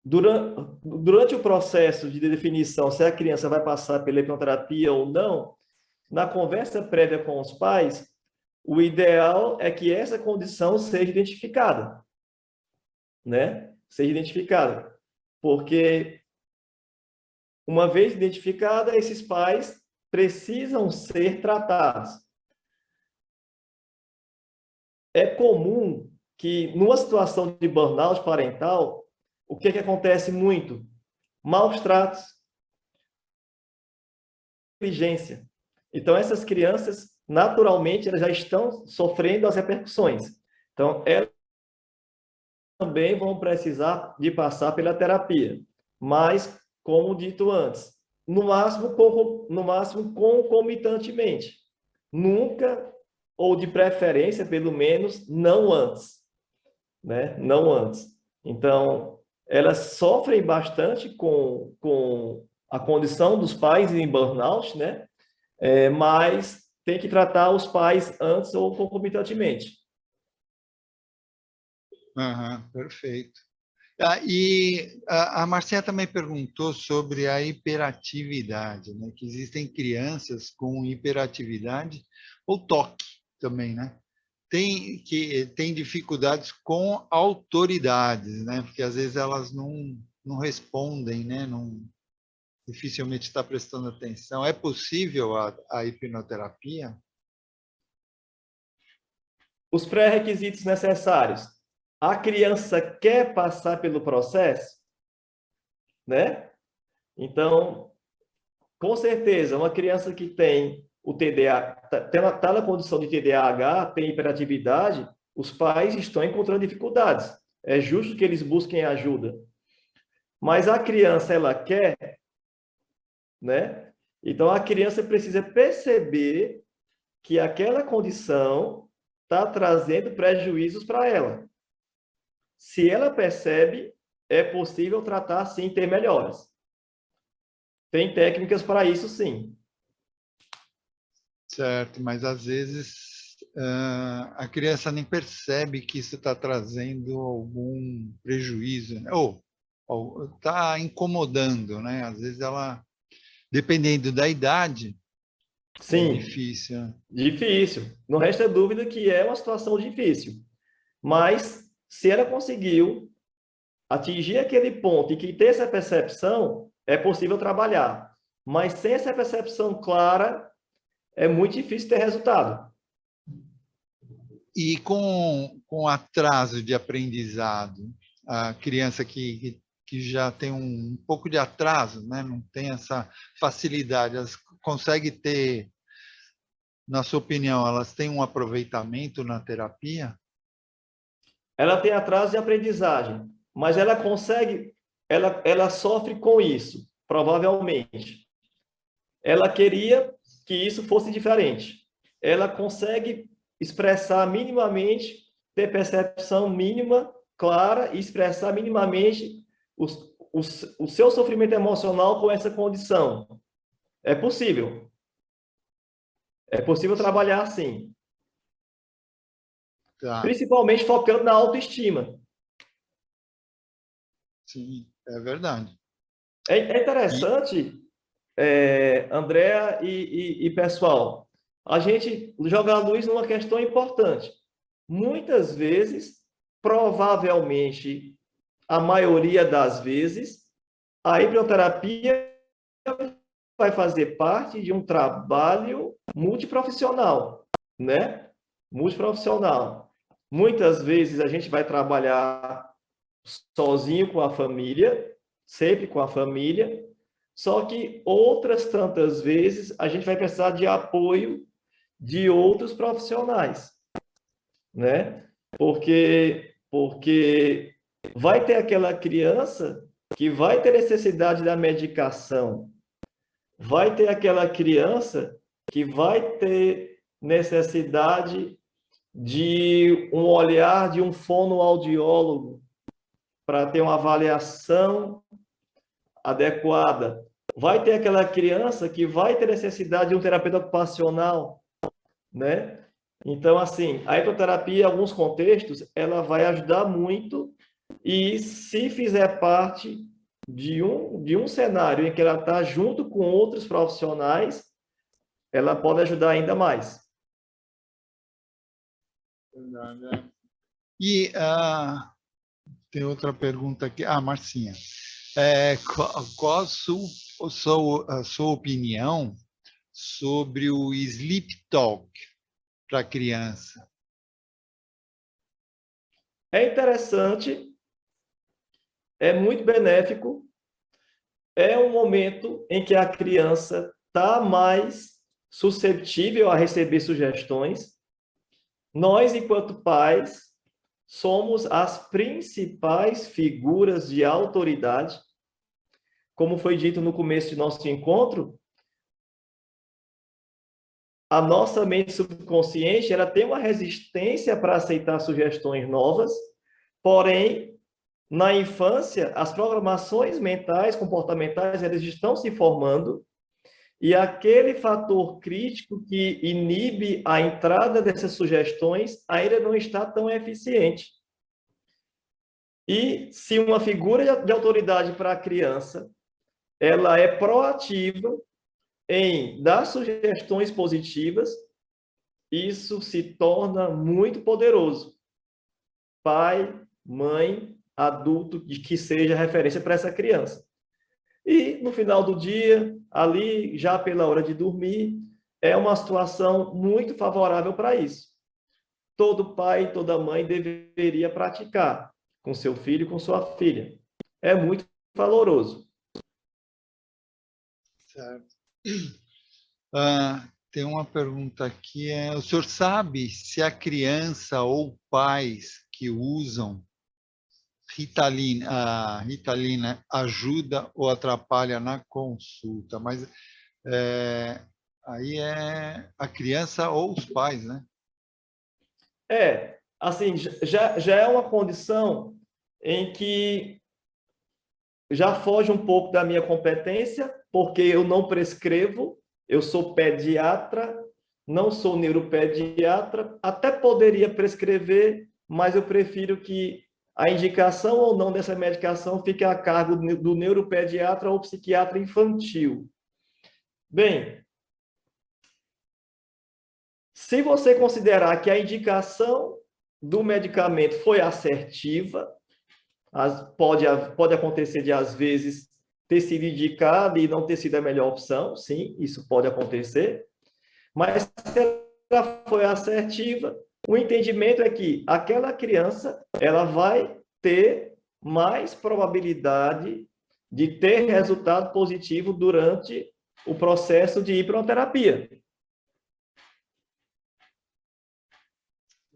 durante o processo de definição se a criança vai passar pela hipnoterapia ou não, na conversa prévia com os pais, o ideal é que essa condição seja identificada, né? Seja identificada, porque uma vez identificada, esses pais precisam ser tratados. É comum que, numa situação de burnout parental, o que acontece muito? Maus tratos, negligência. Então, essas crianças, naturalmente, elas já estão sofrendo as repercussões. Então, elas também vão precisar de passar pela terapia. Mas, como dito antes, no máximo concomitantemente. Nunca, ou de preferência, pelo menos, não antes. Né? Não antes. Então, elas sofrem bastante com a condição dos pais em burnout, né? Mas tem que tratar os pais antes ou concomitantemente. Perfeito. E a Marcinha também perguntou sobre a hiperatividade, né? Que existem crianças com hiperatividade ou toque também, né? Tem dificuldades com autoridades, né? Porque às vezes elas não respondem, né? Dificilmente está prestando atenção. É possível a hipnoterapia? Os pré-requisitos necessários. A criança quer passar pelo processo, né? Então, com certeza, uma criança que tem o TDAH, está na condição de TDAH, tem hiperatividade, os pais estão encontrando dificuldades. É justo que eles busquem ajuda. Mas a criança, ela quer, né? Então, a criança precisa perceber que aquela condição está trazendo prejuízos para ela. Se ela percebe, é possível tratar, sim, ter melhoras. Tem técnicas para isso, sim. Certo, mas às vezes a criança nem percebe que isso está trazendo algum prejuízo, né? Ou está incomodando, né? Às vezes ela, dependendo da idade, Sim, é difícil. Né? Difícil. Não resta dúvida que é uma situação difícil. Mas, se ela conseguiu atingir aquele ponto e que ter essa percepção, é possível trabalhar. Mas sem essa percepção clara, é muito difícil ter resultado. E com atraso de aprendizado, a criança que que já tem um pouco de atraso, né? Não tem essa facilidade, elas conseguem ter, na sua opinião, elas têm um aproveitamento na terapia? Ela tem atraso de aprendizagem, mas ela consegue, ela sofre com isso, provavelmente. Ela queria que isso fosse diferente. Ela consegue expressar minimamente, ter percepção mínima, clara, e expressar minimamente o seu sofrimento emocional com essa condição. É possível. É possível trabalhar assim. Tá. Principalmente focando na autoestima. Sim, é verdade. É E, interessante, Andréa e pessoal, a gente jogar a luz numa questão importante. Muitas vezes, provavelmente, a maioria das vezes, a hipnoterapia vai fazer parte de um trabalho multiprofissional, né? Multiprofissional. Muitas vezes a gente vai trabalhar sozinho com a família, sempre com a família, só que outras tantas vezes a gente vai precisar de apoio de outros profissionais, né? Porque vai ter aquela criança que vai ter necessidade da medicação, vai ter aquela criança que vai ter necessidade de um olhar de um fonoaudiólogo para ter uma avaliação adequada. Vai ter aquela criança que vai ter necessidade de um terapeuta ocupacional, né? Então, assim, a hipnoterapia, em alguns contextos, ela vai ajudar muito e se fizer parte de um cenário em que ela está junto com outros profissionais, ela pode ajudar ainda mais. verdade, é. E tem outra pergunta aqui. Marcinha. Qual a sua opinião sobre o Sleep Talk para criança? É interessante, é muito benéfico, é um momento em que a criança está mais susceptível a receber sugestões. Nós, enquanto pais, somos as principais figuras de autoridade. Como foi dito no começo de nosso encontro, a nossa mente subconsciente ela tem uma resistência para aceitar sugestões novas, porém, na infância, as programações mentais, comportamentais, elas estão se formando e aquele fator crítico que inibe a entrada dessas sugestões ainda não está tão eficiente. E se uma figura de autoridade para a criança, ela é proativa em dar sugestões positivas, isso se torna muito poderoso. Pai, mãe, adulto, de que seja referência para essa criança. E no final do dia, ali, já pela hora de dormir, é uma situação muito favorável para isso. Todo pai, toda mãe deveria praticar com seu filho e com sua filha. É muito valoroso. Certo. Tem uma pergunta aqui. O senhor sabe se a criança ou pais que usam a Ritalina ajuda ou atrapalha na consulta? Mas aí é a criança ou os pais, né? Assim, já é uma condição em que já foge um pouco da minha competência, porque eu não prescrevo, eu sou pediatra, não sou neuropediatra, até poderia prescrever, mas eu prefiro que a indicação ou não dessa medicação fique a cargo do neuropediatra ou psiquiatra infantil. Bem, se você considerar que a indicação do medicamento foi assertiva, pode acontecer de, às vezes, ter sido indicado e não ter sido a melhor opção, sim, isso pode acontecer, mas se ela foi assertiva, o entendimento é que aquela criança ela vai ter mais probabilidade de ter resultado positivo durante o processo de ir para uma terapia.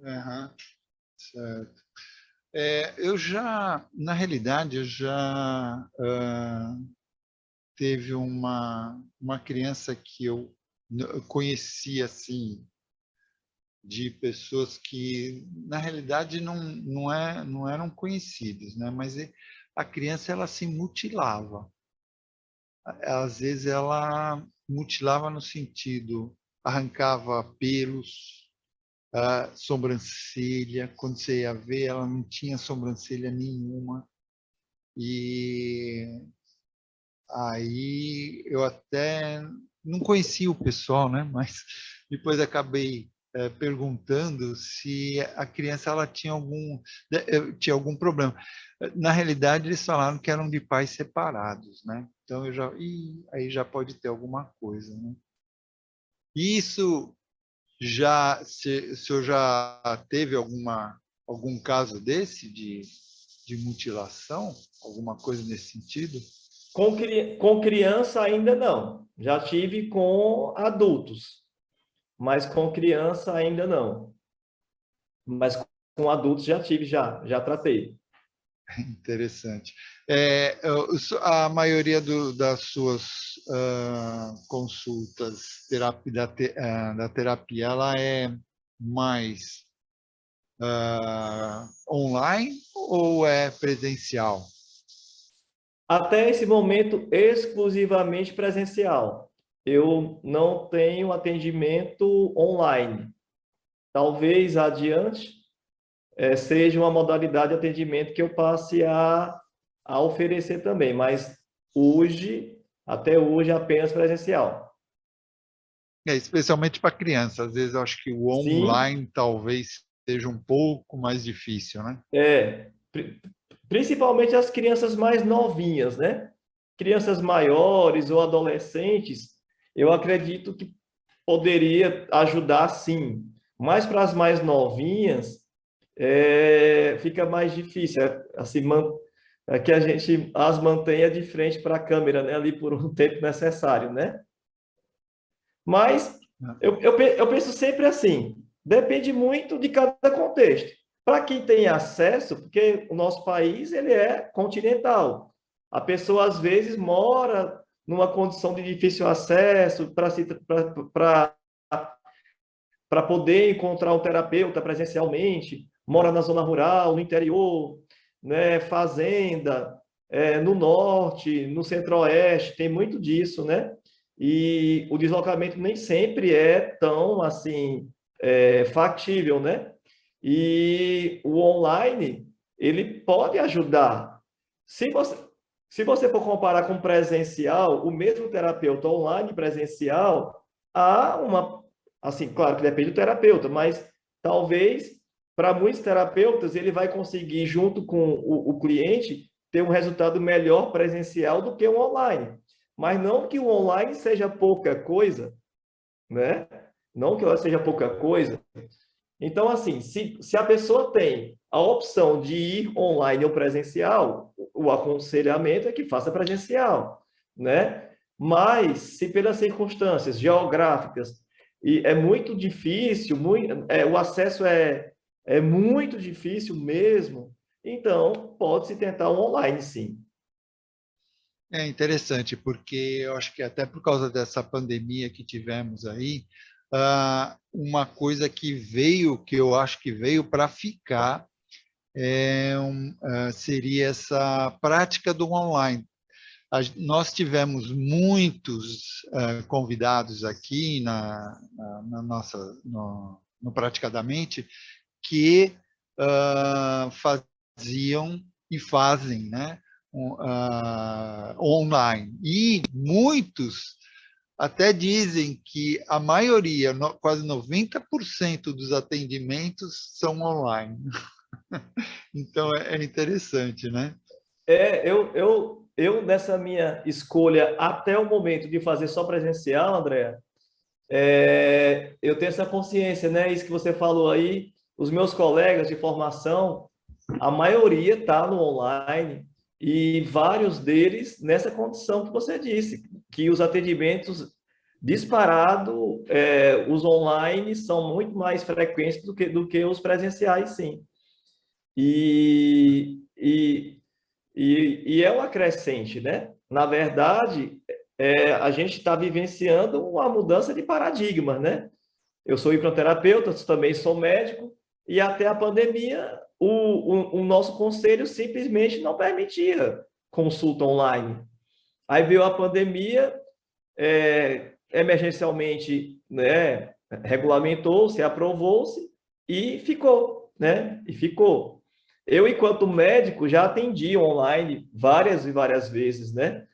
Aham, certo. Na realidade, eu já teve uma criança que eu conheci, assim, de pessoas que, na realidade, não eram conhecidas, né? Mas a criança, ela se mutilava. Às vezes, ela mutilava no sentido, arrancava pelos, a sobrancelha. Quando você ia ver, ela não tinha sobrancelha nenhuma. E aí eu até não conhecia o pessoal, né? Mas depois acabei perguntando se a criança ela tinha algum problema. Na realidade, eles falaram que eram de pais separados, né? Então aí já pode ter alguma coisa, né? Isso o senhor já teve algum caso desse de mutilação? Alguma coisa nesse sentido? Com criança ainda não. Já tive com adultos, mas com criança ainda não. Mas com adultos já tive, já tratei. Interessante. A maioria das suas consultas da terapia, ela é mais online ou é presencial? Até esse momento, exclusivamente presencial. Eu não tenho atendimento online. Talvez adiante seja uma modalidade de atendimento que eu passe a oferecer também, mas hoje, até hoje, apenas presencial. Especialmente para criança. Às vezes eu acho que o Sim, online talvez seja um pouco mais difícil, né? principalmente as crianças mais novinhas, né? Crianças maiores ou adolescentes, eu acredito que poderia ajudar sim, mas para as mais novinhas, fica mais difícil, assim, que a gente as mantenha de frente para a câmera, né, ali por um tempo necessário, né? Mas eu penso sempre assim, depende muito de cada contexto. Para quem tem acesso, porque o nosso país ele é continental, a pessoa às vezes mora numa condição de difícil acesso para poder encontrar um terapeuta presencialmente, mora na zona rural, no interior, né, fazenda, no norte, no centro-oeste, tem muito disso, né? E o deslocamento nem sempre é tão assim factível, né? E o online ele pode ajudar. Se você se você for comparar com presencial, o mesmo terapeuta online e presencial, há uma assim, claro que depende do terapeuta, mas talvez para muitos terapeutas ele vai conseguir, junto com o cliente, ter um resultado melhor presencial do que o online. Mas não que o online seja pouca coisa, né? Não que ela seja pouca coisa. Então, assim, se a pessoa tem a opção de ir online ou presencial, o aconselhamento é que faça presencial, né? Mas, se pelas circunstâncias geográficas e é muito difícil, o acesso é muito difícil mesmo, então pode-se tentar um online, sim. É interessante, porque eu acho que até por causa dessa pandemia que tivemos aí, uma coisa que eu acho que veio para ficar, seria essa prática do online. Nós tivemos muitos convidados aqui na nossa, no Praticadamente, que faziam e fazem, né, online. E muitos até dizem que a maioria, quase 90% dos atendimentos são online. Então é interessante, né? Nessa minha escolha até o momento de fazer só presencial, André, eu tenho essa consciência, né? Isso que você falou aí, os meus colegas de formação, a maioria está no online e vários deles nessa condição que você disse, que os atendimentos disparado, os online são muito mais frequentes do que os presenciais, sim. E, e, e é uma crescente, né? Na verdade, a gente está vivenciando uma mudança de paradigma, né? Eu sou hipnoterapeuta, também sou médico, e até a pandemia, o nosso conselho simplesmente não permitia consulta online. Aí veio a pandemia, emergencialmente, né, regulamentou-se, aprovou-se e ficou, né? E ficou. Eu, enquanto médico, já atendi online várias e várias vezes, né?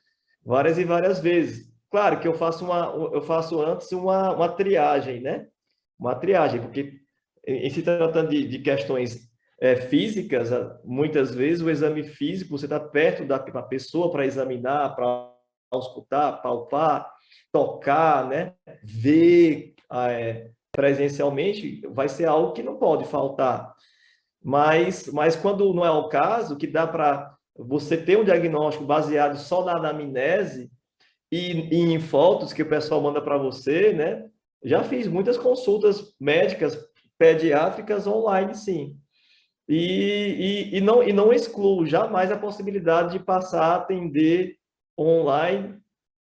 Várias e várias vezes. Claro que eu faço antes uma triagem, né? Uma triagem, porque em se tratando de questões físicas, muitas vezes o exame físico, você está perto da pessoa para examinar, para auscultar, palpar, tocar, né? Ver presencialmente, vai ser algo que não pode faltar. Mas quando não é o caso, que dá para você ter um diagnóstico baseado só na anamnese e em fotos que o pessoal manda para você, né? Já fiz muitas consultas médicas pediátricas online, sim. E não excluo jamais a possibilidade de passar a atender online,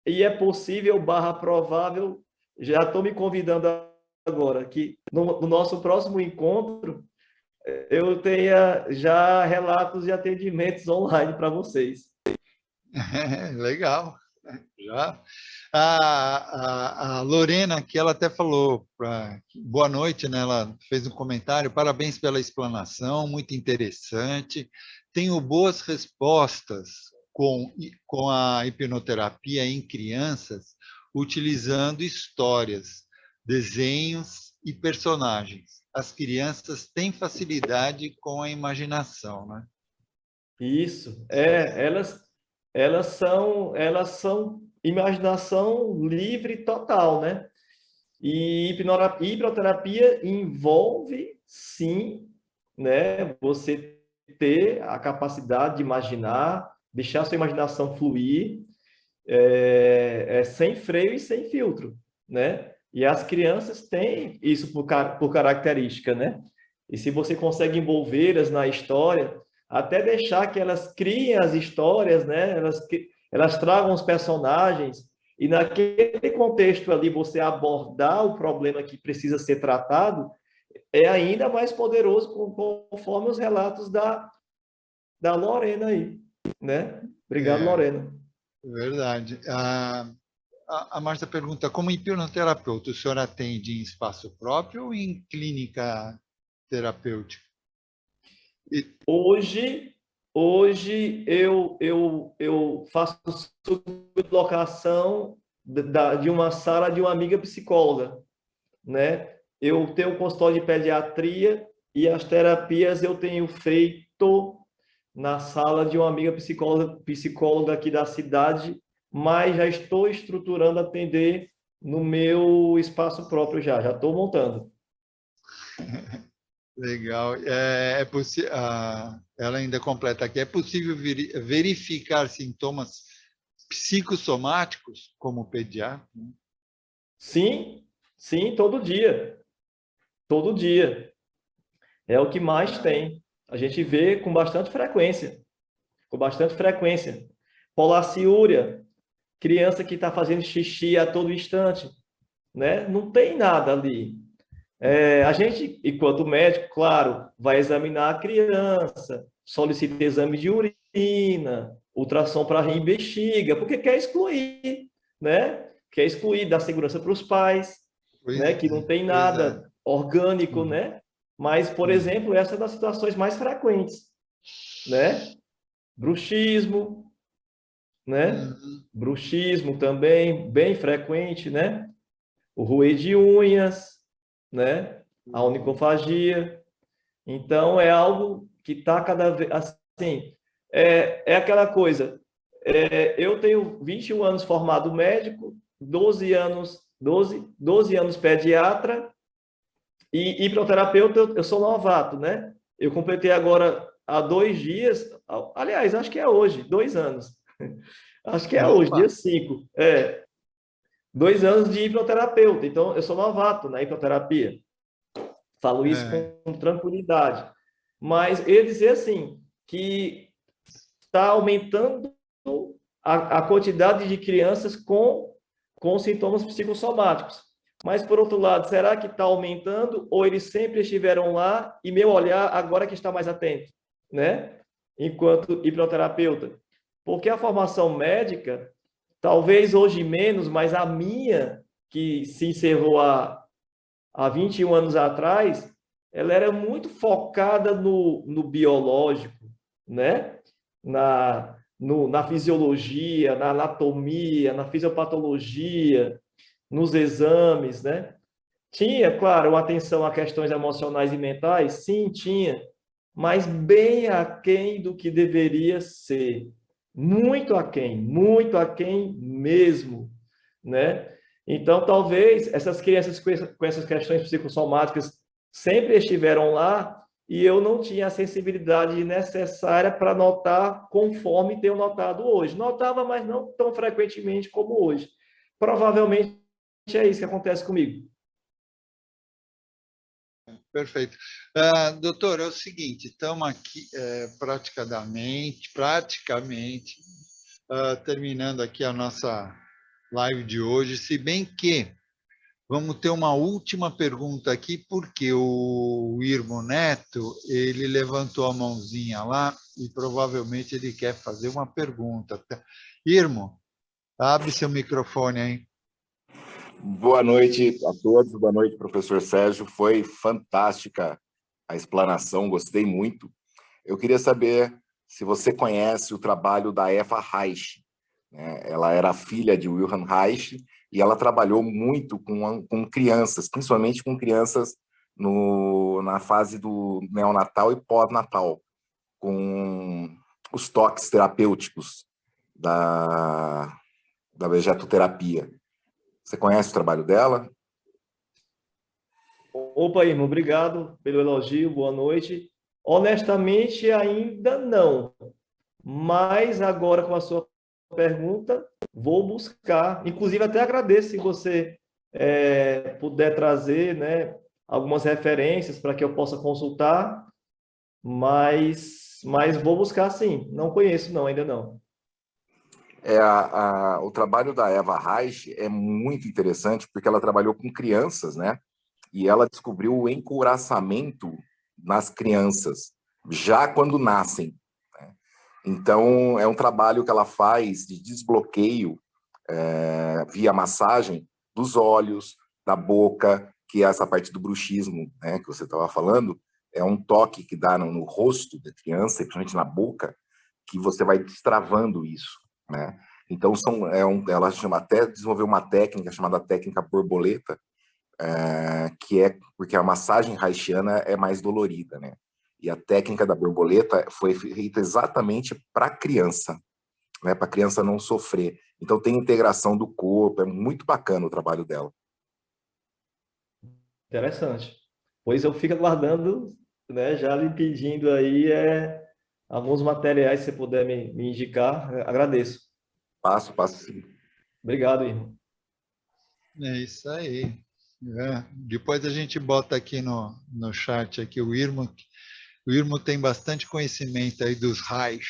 e é possível, barra provável, já estou me convidando agora, que no nosso próximo encontro eu tenha já relatos de atendimentos online para vocês. Legal. Já. A Lorena, que ela até falou, boa noite, né? Ela fez um comentário, parabéns pela explanação, muito interessante. Tenho boas respostas com a hipnoterapia em crianças, utilizando histórias, desenhos e personagens. As crianças têm facilidade com a imaginação, né? Isso, elas são imaginação livre total, né? E hipnoterapia envolve, sim, né? Você ter a capacidade de imaginar, deixar sua imaginação fluir, sem freio e sem filtro, né? E as crianças têm isso por característica, né? E se você consegue envolvê-las na história, até deixar que elas criem as histórias, né? Elas tragam os personagens, e naquele contexto ali você abordar o problema que precisa ser tratado, é ainda mais poderoso conforme os relatos da Lorena aí, né? Obrigado, É, Lorena. verdade. A Márcia pergunta, como hipnoterapeuta, o senhor atende em espaço próprio ou em clínica terapêutica? Hoje, hoje eu faço sublocação de uma sala de uma amiga psicóloga, né? Eu tenho um consultório de pediatria e as terapias eu tenho feito na sala de uma amiga psicóloga aqui da cidade, mas já estou estruturando atender no meu espaço próprio já estou montando. Legal. Ela ainda completa aqui. É possível verificar sintomas psicossomáticos como pediatra? Sim, sim, todo dia. Todo dia. É o que mais tem. A gente vê com bastante frequência. Com bastante frequência. Polaciúria, criança que está fazendo xixi a todo instante, né? Não tem nada ali. A gente, enquanto médico, claro, vai examinar a criança, solicita exame de urina, ultrassom para rim e bexiga, porque quer excluir, né? Quer excluir, dar segurança para os pais, né? Que não tem Pois é. nada orgânico, né? Mas, por exemplo, essa é das situações mais frequentes, né? Bruxismo, né? Uhum. Bruxismo também, bem frequente, né? O roer de unhas, né? A onicofagia. Então, é algo que está cada vez, assim, é aquela coisa, eu tenho 21 anos formado médico, 12 anos pediatra, e hipnoterapeuta eu sou novato, né? Eu completei agora há 2 dias, aliás, acho que é hoje, 2 anos. Acho que é hoje, Opa! dia 5. 2 anos de hipnoterapeuta. Então, eu sou novato na hipnoterapia. Falo isso É, com tranquilidade. Mas ele dizer assim, que está aumentando a quantidade de crianças com sintomas psicossomáticos. Mas, por outro lado, será que está aumentando ou eles sempre estiveram lá e meu olhar agora que está mais atento, né? Enquanto hipnoterapeuta. Porque a formação médica, talvez hoje menos, mas a minha, que se encerrou há 21 anos atrás, ela era muito focada no biológico, né? Na fisiologia, na anatomia, na fisiopatologia, nos exames, né? Tinha, claro, uma atenção a questões emocionais e mentais, sim, tinha, mas bem aquém do que deveria ser. Muito aquém mesmo, né? Então, talvez essas crianças com essas questões psicossomáticas sempre estiveram lá e eu não tinha a sensibilidade necessária para notar conforme tenho notado hoje. Notava, mas não tão frequentemente como hoje. Provavelmente é isso que acontece comigo. perfeito. Doutor, é o seguinte, estamos aqui praticamente terminando aqui a nossa live de hoje, se bem que vamos ter uma última pergunta aqui, porque o Irmo Neto, ele levantou a mãozinha lá e provavelmente ele quer fazer uma pergunta. Irmo, abre seu microfone aí. Boa noite a todos, boa noite, professor Sérgio. Foi fantástica a explanação, gostei muito. Eu queria saber se você conhece o trabalho da Eva Reich, né? Ela era filha de Wilhelm Reich e ela trabalhou muito com crianças, principalmente com crianças na fase do neonatal e pós-natal, com os toques terapêuticos da vegetoterapia. Você conhece o trabalho dela? Opa, irmão, obrigado pelo elogio, boa noite. Honestamente, ainda não, mas agora com a sua pergunta, vou buscar. Inclusive, até agradeço se você puder trazer, né, algumas referências para que eu possa consultar, mas vou buscar sim. Não conheço, não, ainda não. O trabalho da Eva Reich é muito interessante porque ela trabalhou com crianças, né? E ela descobriu o encouraçamento nas crianças, já quando nascem, né? Então, é um trabalho que ela faz de desbloqueio via massagem dos olhos, da boca, que é essa parte do bruxismo, né, que você estava falando, é um toque que dá no rosto da criança, principalmente na boca, que você vai destravando isso, né? Então, ela até desenvolveu uma técnica chamada técnica borboleta, que é porque a massagem haitiana é mais dolorida, né? E a técnica da borboleta foi feita exatamente para a criança, né? Para a criança não sofrer. Então, tem integração do corpo, é muito bacana o trabalho dela. Interessante. Pois eu fico aguardando, né, já lhe pedindo aí alguns materiais, se você puder me indicar, agradeço. Passo, passo sim. Obrigado, irmão. É isso aí. Depois a gente bota aqui no chat aqui o Irmo. O Irmo tem bastante conhecimento aí dos raios.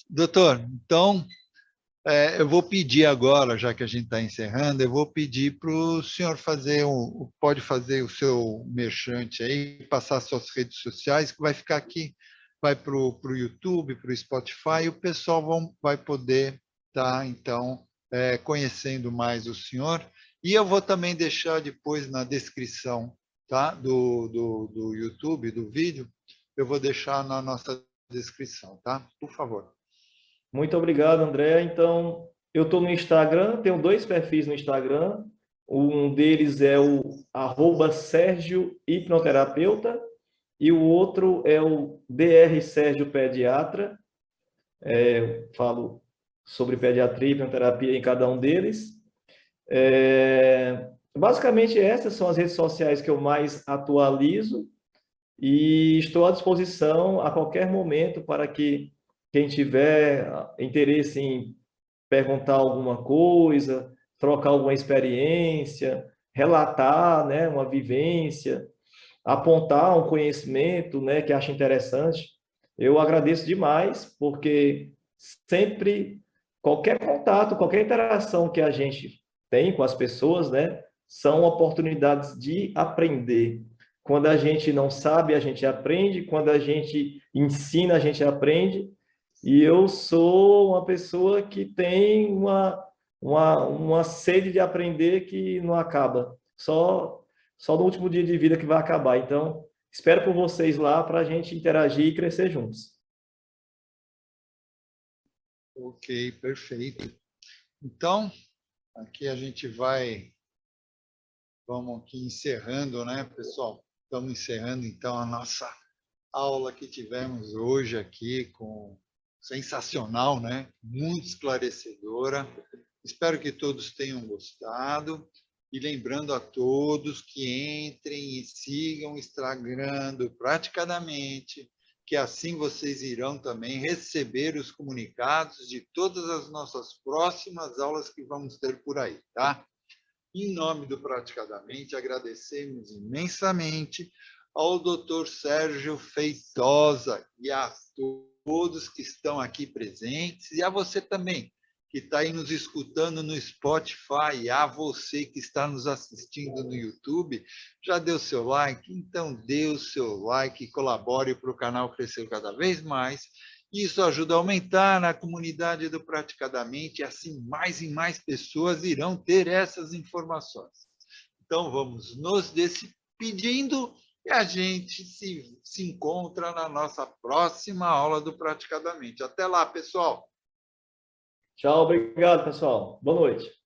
Doutor, então, eu vou pedir agora, já que a gente está encerrando, eu vou pedir para o senhor pode fazer o seu merchante aí, passar suas redes sociais, que vai ficar aqui, vai para o YouTube, para o Spotify, e o pessoal vai poder estar, então, conhecendo mais o senhor. E eu vou também deixar depois na descrição, tá, do YouTube, do vídeo, eu vou deixar na nossa descrição, tá? Por favor. Muito obrigado, André. Então, eu estou no Instagram, tenho 2 perfis no Instagram. Um deles é o @Sérgio Hipnoterapeuta e o outro é o Dr. Sérgio Pediatra. Falo sobre pediatria e hipnoterapia em cada um deles. Basicamente, essas são as redes sociais que eu mais atualizo. e estou à disposição a qualquer momento para que quem tiver interesse em perguntar alguma coisa, trocar alguma experiência, relatar, né, uma vivência, apontar um conhecimento, né, que acha interessante. Eu agradeço demais, porque sempre, qualquer contato, qualquer interação que a gente tem com as pessoas, né, são oportunidades de aprender. Quando a gente não sabe, a gente aprende. Quando a gente ensina, a gente aprende. E eu sou uma pessoa que tem uma sede de aprender que não acaba. Só no último dia de vida que vai acabar. Então, espero por vocês lá para a gente interagir e crescer juntos. Ok, perfeito. Então, aqui a gente vamos aqui encerrando, né, pessoal? Estamos encerrando, então, a nossa aula que tivemos hoje aqui, sensacional, né? Muito esclarecedora. Espero que todos tenham gostado. E lembrando a todos que entrem e sigam o Instagram do Praticadamente, que assim vocês irão também receber os comunicados de todas as nossas próximas aulas que vamos ter por aí, tá? Em nome do Praticadamente, agradecemos imensamente ao Dr. Sérgio Feitosa e a todos que estão aqui presentes, e a você também, que está aí nos escutando no Spotify, e a você que está nos assistindo no YouTube. Já deu seu like? Então dê o seu like e colabore para o canal crescer cada vez mais. Isso ajuda a aumentar na comunidade do Praticadamente, e assim mais e mais pessoas irão ter essas informações. Então, vamos nos despedindo e a gente se encontra na nossa próxima aula do Praticadamente. Até lá, pessoal! Tchau, obrigado, pessoal. Boa noite.